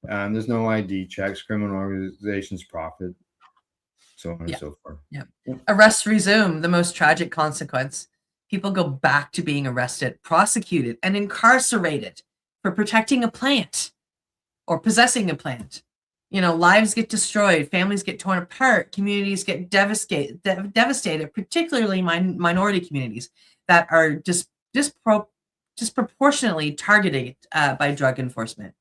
E: There's no ID checks, criminal organizations profit, so on and so forth.
F: Yeah. Arrests resume, the most tragic consequence. People go back to being arrested, prosecuted, and incarcerated for protecting a plant or possessing a plant. Lives get destroyed, families get torn apart, communities get devastated, particularly minority communities that are disproportionately targeted by drug enforcement.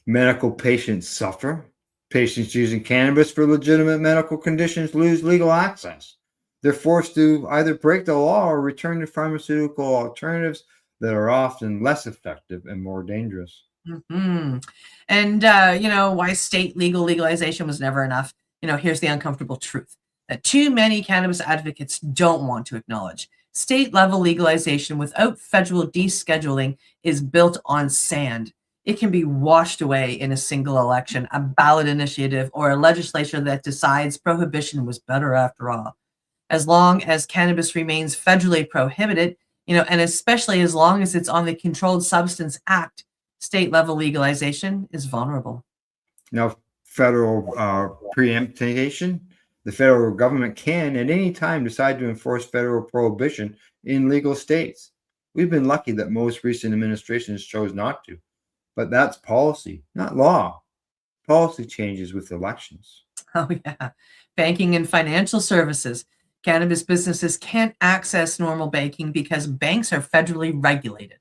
E: Medical patients suffer. Patients using cannabis for legitimate medical conditions lose legal access. They're forced to either break the law or return to pharmaceutical alternatives that are often less effective and more dangerous.
F: Hmm. And, why state legalization was never enough. Here's the uncomfortable truth that too many cannabis advocates don't want to acknowledge. State level legalization without federal descheduling is built on sand. It can be washed away in a single election, a ballot initiative, or a legislature that decides prohibition was better after all. As long as cannabis remains federally prohibited, and especially as long as it's on the Controlled Substance Act, state level legalization is vulnerable.
E: Now, federal preemptation, the federal government can at any time decide to enforce federal prohibition in legal states. We've been lucky that most recent administrations chose not to, but that's policy, not law. Policy changes with elections.
F: Oh, yeah. Banking and financial services. Cannabis businesses can't access normal banking because banks are federally regulated.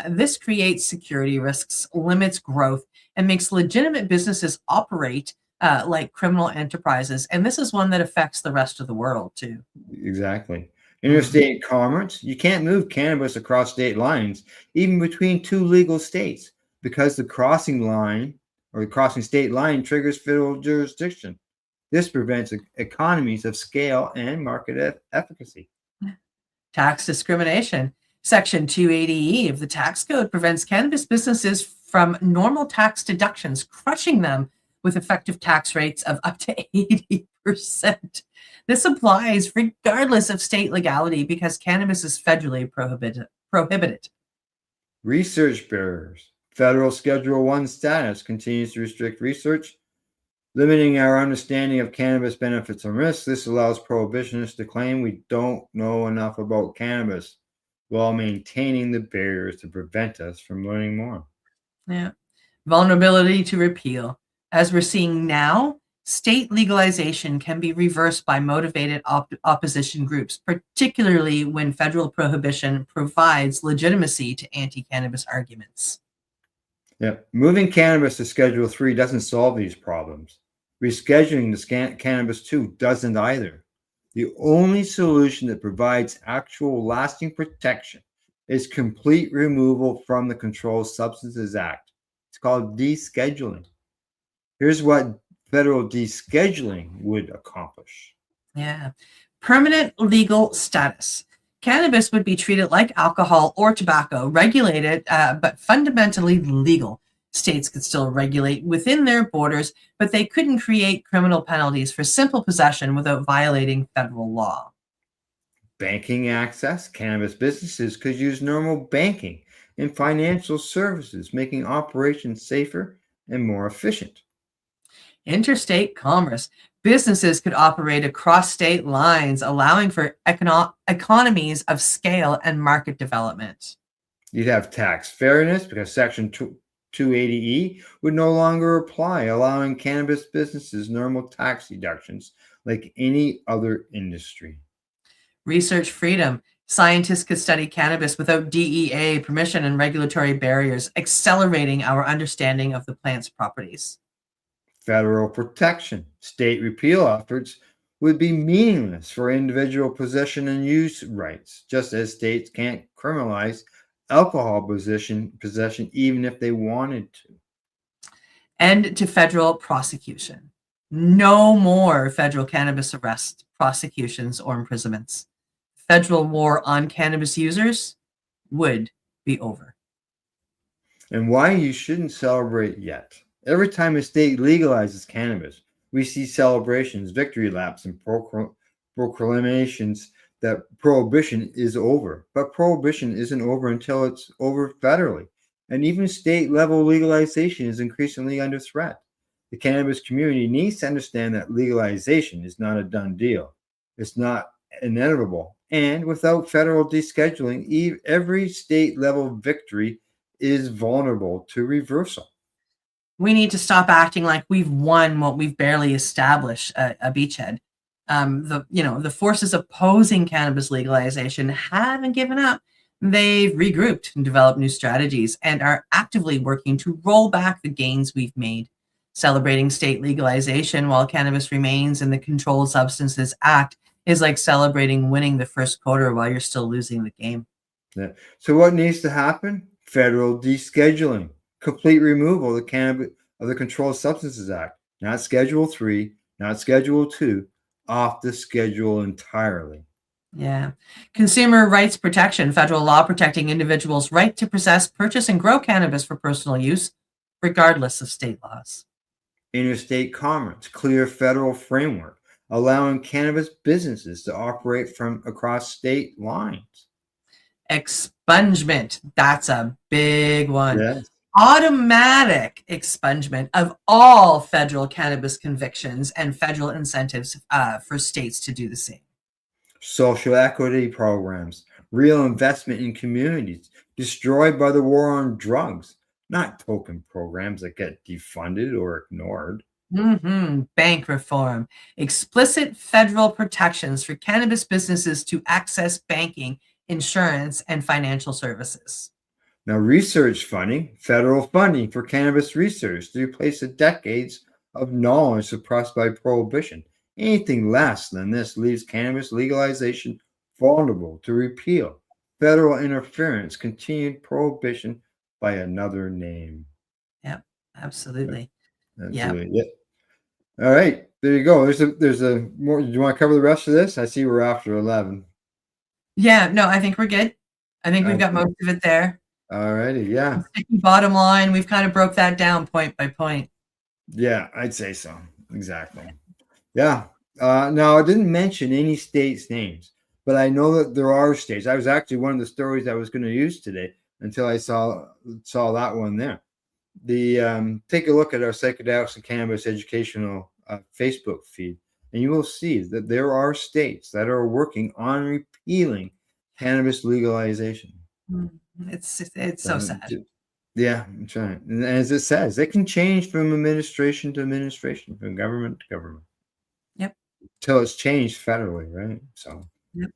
F: This creates security risks, limits growth, and makes legitimate businesses operate like criminal enterprises. And this is one that affects the rest of the world, too.
E: Exactly. Interstate commerce, you can't move cannabis across state lines, even between two legal states, because the crossing line or the crossing state line triggers federal jurisdiction. This prevents economies of scale and market efficacy.
F: Tax discrimination. Section 280E of the tax code prevents cannabis businesses from normal tax deductions, crushing them with effective tax rates of up to 80%. This applies regardless of state legality because cannabis is federally prohibited.
E: Research barriers. Federal Schedule 1 status continues to restrict research, limiting our understanding of cannabis benefits and risks. This allows prohibitionists to claim we don't know enough about cannabis while maintaining the barriers to prevent us from learning more.
F: Yeah. Vulnerability to repeal. As we're seeing now, state legalization can be reversed by motivated opposition groups, particularly when federal prohibition provides legitimacy to anti-cannabis arguments.
E: Yeah, moving cannabis to Schedule 3 doesn't solve these problems. Rescheduling the cannabis 2 doesn't either. The only solution that provides actual lasting protection is complete removal from the Controlled Substances Act. It's called descheduling. Here's what federal descheduling would accomplish.
F: Yeah. Permanent legal status. Cannabis would be treated like alcohol or tobacco, regulated, but fundamentally legal. States could still regulate within their borders, but they couldn't create criminal penalties for simple possession without violating federal law.
E: Banking access. Cannabis businesses could use normal banking and financial services, making operations safer and more efficient.
F: Interstate commerce. Businesses could operate across state lines, allowing for economies of scale and market development.
E: You'd have tax fairness because Section 280E would no longer apply, allowing cannabis businesses normal tax deductions like any other industry.
F: Research freedom. Scientists could study cannabis without DEA permission and regulatory barriers, accelerating our understanding of the plant's properties.
E: Federal protection. State repeal efforts would be meaningless for individual possession and use rights, just as states can't criminalize alcohol possession even if they wanted to.
F: And to federal prosecution. No more federal cannabis arrests, prosecutions, or imprisonments. Federal war on cannabis users would be over.
E: And why you shouldn't celebrate yet. Every time a state legalizes cannabis, we see celebrations, victory laps, and proclamations that prohibition is over. But prohibition isn't over until it's over federally. And even state-level legalization is increasingly under threat. The cannabis community needs to understand that legalization is not a done deal. It's not inevitable. And without federal descheduling, every state-level victory is vulnerable to reversal.
F: We need to stop acting like we've won what we've barely established, a beachhead. The forces opposing cannabis legalization haven't given up. They've regrouped and developed new strategies and are actively working to roll back the gains we've made. Celebrating state legalization while cannabis remains in the Controlled Substances Act is like celebrating winning the first quarter while you're still losing the game.
E: Yeah. So what needs to happen? Federal descheduling. complete removal of the Controlled Substances Act, not Schedule 3, not Schedule 2, off the schedule entirely.
F: Yeah. Consumer rights protection, federal law protecting individuals' right to possess, purchase, and grow cannabis for personal use, regardless of state laws.
E: Interstate commerce, clear federal framework, allowing cannabis businesses to operate from across state lines.
F: Expungement, that's a big one.
E: Yes.
F: Automatic expungement of all federal cannabis convictions and federal incentives for states to do the same.
E: Social equity programs, real investment in communities destroyed by the war on drugs, not token programs that get defunded or ignored.
F: Bank reform, explicit federal protections for cannabis businesses to access banking, insurance, and financial services.
E: Now, research funding, federal funding for cannabis research to replace the decades of knowledge suppressed by prohibition. Anything less than this leaves cannabis legalization vulnerable to repeal, federal interference, continued prohibition by another name.
F: Yep, absolutely.
E: Absolutely. Yep. All right, there you go. There's a more. Do you want to cover the rest of this? I see we're after 11.
F: Yeah, no, I think we're good. I think we've got most of it there.
E: All righty, yeah.
F: Bottom line, we've kind of broke that down point by point.
E: Yeah, I'd say so. Exactly. Yeah. Now, I didn't mention any states' names, but I know that there are states. I was actually one of the stories I was going to use today until I saw that one there. Take a look at our Psychedelics and Cannabis educational Facebook feed, and you will see that there are states that are working on repealing cannabis legalization.
F: It's so sad.
E: Yeah, that's right. And as it says, it can change from administration to administration, from government to government.
F: Yep.
E: Till it's changed federally, right? So.
F: Yep.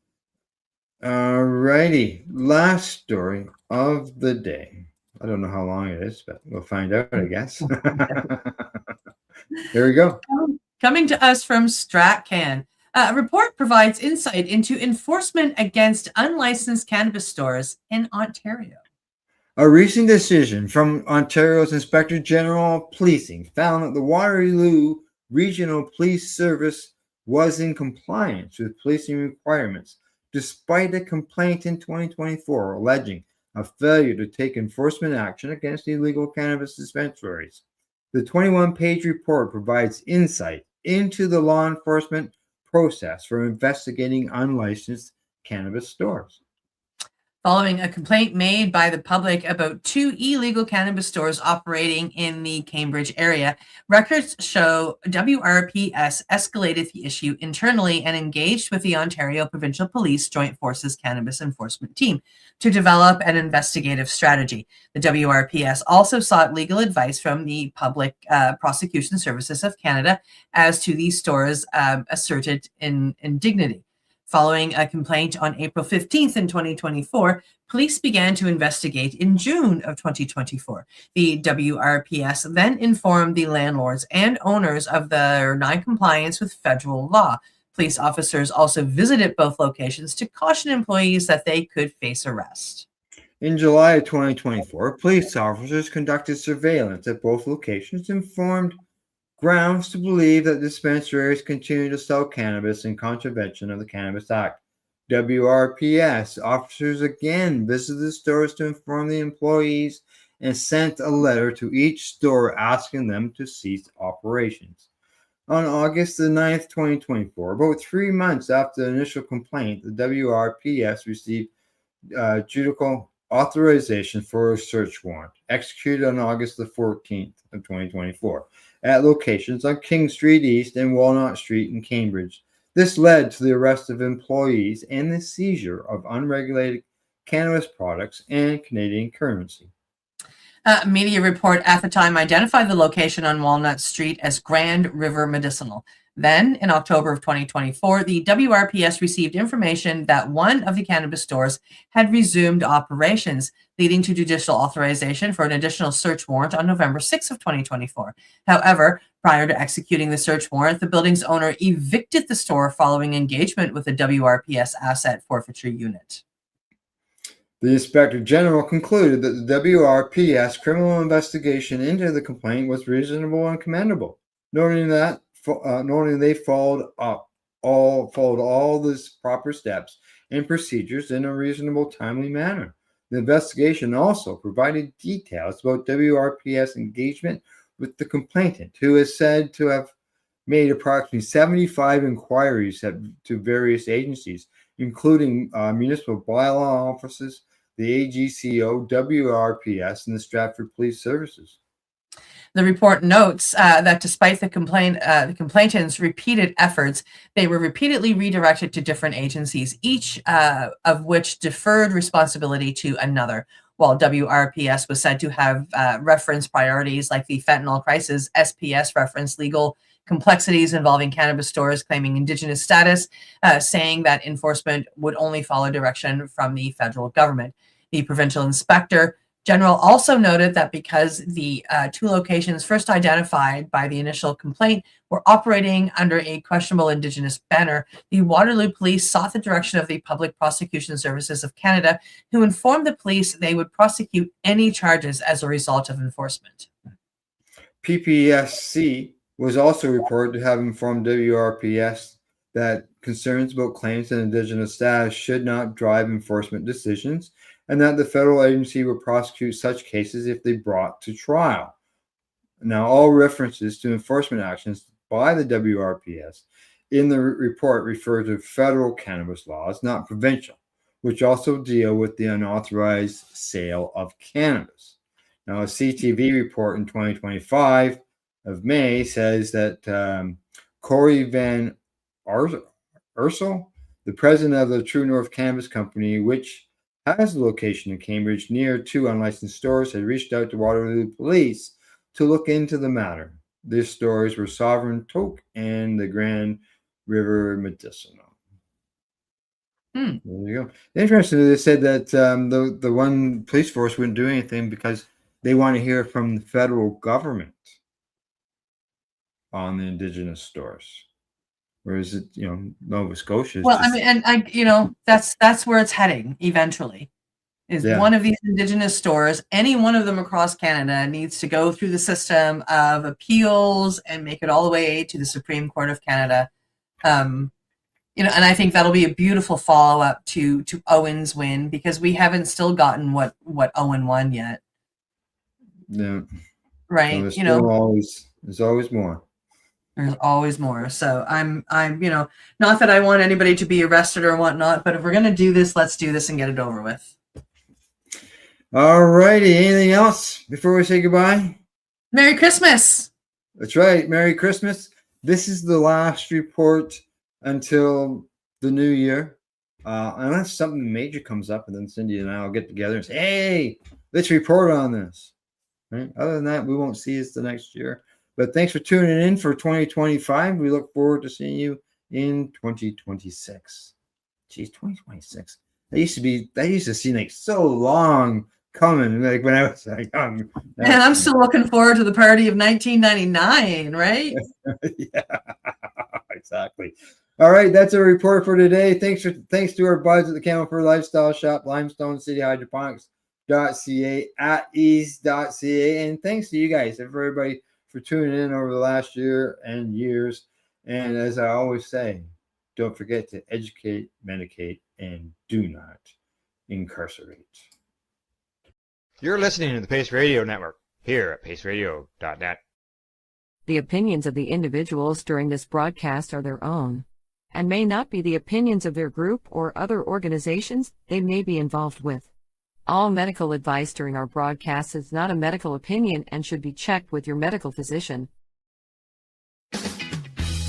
E: All righty. Last story of the day. I don't know how long it is, but we'll find out, I guess. There we go.
F: Coming to us from StratCan. A report provides insight into enforcement against unlicensed cannabis stores in Ontario.
E: A recent decision from Ontario's Inspector General of Policing found that the Waterloo Regional Police Service was in compliance with policing requirements, despite a complaint in 2024 alleging a failure to take enforcement action against illegal cannabis dispensaries. The 21-page report provides insight into the law enforcement process for investigating unlicensed cannabis stores.
F: Following a complaint made by the public about 2 illegal cannabis stores operating in the Cambridge area, records show WRPS escalated the issue internally and engaged with the Ontario Provincial Police Joint Forces Cannabis Enforcement Team to develop an investigative strategy. The WRPS also sought legal advice from the Public Prosecution Services of Canada as to these stores' asserted indignity. Following a complaint on April 15th in 2024, police began to investigate in June of 2024. The WRPS then informed the landlords and owners of their non-compliance with federal law. Police officers also visited both locations to caution employees that they could face arrest.
E: In July of 2024, police officers conducted surveillance at both locations and formed grounds to believe that dispensaries continue to sell cannabis in contravention of the Cannabis Act. WRPS officers again visited the stores to inform the employees and sent a letter to each store asking them to cease operations. On August the 9th, 2024, about 3 months after the initial complaint, the WRPS received judicial authorization for a search warrant, executed on August the 14th of 2024. At locations on King Street East and Walnut Street in Cambridge. This led to the arrest of employees and the seizure of unregulated cannabis products and Canadian currency.
F: A media report at the time identified the location on Walnut Street as Grand River Medicinal. Then, in October of 2024, the WRPS received information that one of the cannabis stores had resumed operations, leading to judicial authorization for an additional search warrant on November 6th of 2024. However, prior to executing the search warrant, the building's owner evicted the store following engagement with the WRPS Asset Forfeiture Unit.
E: The Inspector General concluded that the WRPS criminal investigation into the complaint was reasonable and commendable, noting they followed all the proper steps and procedures in a reasonable, timely manner. The investigation also provided details about WRPS engagement with the complainant, who is said to have made approximately 75 inquiries to various agencies, including municipal bylaw offices, the AGCO, WRPS, and the Stratford Police Services.
F: The report notes that despite the complainant's repeated efforts, they were repeatedly redirected to different agencies, each of which deferred responsibility to another. While WRPS was said to have referenced priorities like the fentanyl crisis, SPS referenced legal complexities involving cannabis stores claiming Indigenous status, saying that enforcement would only follow direction from the federal government. The provincial inspector general also noted that because the two locations first identified by the initial complaint were operating under a questionable Indigenous banner, the Waterloo Police sought the direction of the Public Prosecution Services of Canada, who informed the police they would prosecute any charges as a result of enforcement.
E: PPSC was also reported to have informed WRPS that concerns about claims to Indigenous status should not drive enforcement decisions, and that the federal agency would prosecute such cases if they brought to trial. Now, all references to enforcement actions by the WRPS in the report refer to federal cannabis laws, not provincial, which also deal with the unauthorized sale of cannabis. Now, a CTV report in 2025 of May says that Corey Van Ursel, the president of the True North Cannabis Company, which has a location in Cambridge near two unlicensed stores, had reached out to Waterloo Police to look into the matter. These stores were Sovereign Toke and the Grand River Medicinal. There you go. Interestingly, they said that the one police force wouldn't do anything because they want to hear from the federal government on the Indigenous stores. Whereas it, Nova Scotia.
F: Well, I mean, and that's where it's heading eventually. One of these Indigenous stores, any one of them across Canada, needs to go through the system of appeals and make it all the way to the Supreme Court of Canada. And I think that'll be a beautiful follow up to Owen's win, because we haven't still gotten what Owen won yet.
E: Yeah.
F: Right.
E: So there's always more.
F: There's always more. So I'm, not that I want anybody to be arrested or whatnot, but if we're going to do this, let's do this and get it over with.
E: All righty. Anything else before we say goodbye?
F: Merry Christmas.
E: That's right. Merry Christmas. This is the last report until the new year. Unless something major comes up, and then Cindy and I will get together and say, hey, let's report on this. Right? Other than that, we won't see us the next year. But thanks for tuning in for 2025. We look forward to seeing you in 2026. Geez, 2026. That used to seem like so long coming, like when I was young.
F: And I'm still looking forward to the party of 1999, right?
E: Yeah, exactly. All right, that's a report for today. Thanks to our buds at the Campbellford Lifestyle Shop, Limestone City Hydroponics.ca at ease.ca. And thanks to you guys, everybody, for tuning in over the last year and years. And as I always say, don't forget to educate, medicate, and do not incarcerate.
A: You're listening to the Pace Radio Network here at paceradio.net.
C: The opinions of the individuals during this broadcast are their own, and may not be the opinions of their group or other organizations they may be involved with. All medical advice during our broadcast is not a medical opinion and should be checked with your medical physician.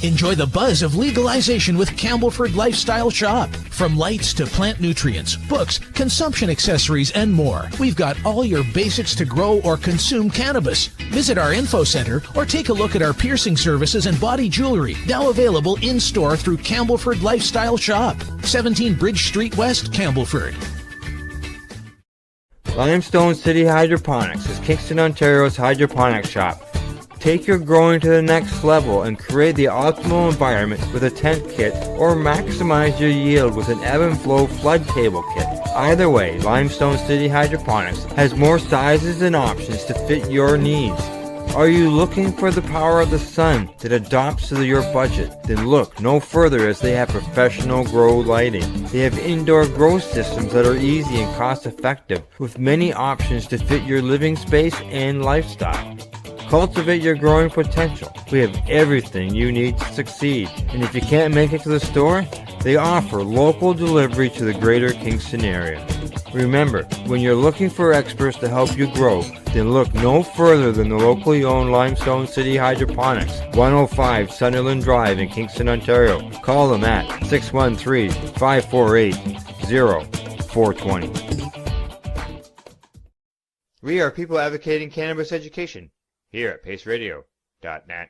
H: Enjoy the buzz of legalization with Campbellford Lifestyle Shop. From lights to plant nutrients, books, consumption accessories, and more, we've got all your basics to grow or consume cannabis. Visit our info center or take a look at our piercing services and body jewelry, now available in-store through Campbellford Lifestyle Shop, 17 Bridge Street West, Campbellford.
E: Limestone City Hydroponics is Kingston, Ontario's hydroponics shop.
A: Take your growing to the next level and create the optimal environment with a tent kit, or maximize your yield with an ebb and flow flood table kit. Either way, Limestone City Hydroponics has more sizes and options to fit your needs. Are you looking for the power of the sun that adapts to your budget? Then look no further, as they have professional grow lighting. They have indoor grow systems that are easy and cost effective, with many options to fit your living space and lifestyle. Cultivate your growing potential. We have everything you need to succeed. And if you can't make it to the store, they offer local delivery to the greater Kingston area. Remember, when you're looking for experts to help you grow, then look no further than the locally owned Limestone City Hydroponics, 105 Sunderland Drive in Kingston, Ontario. Call them at 613-548-0420. We are people advocating cannabis education here at paceradio.net.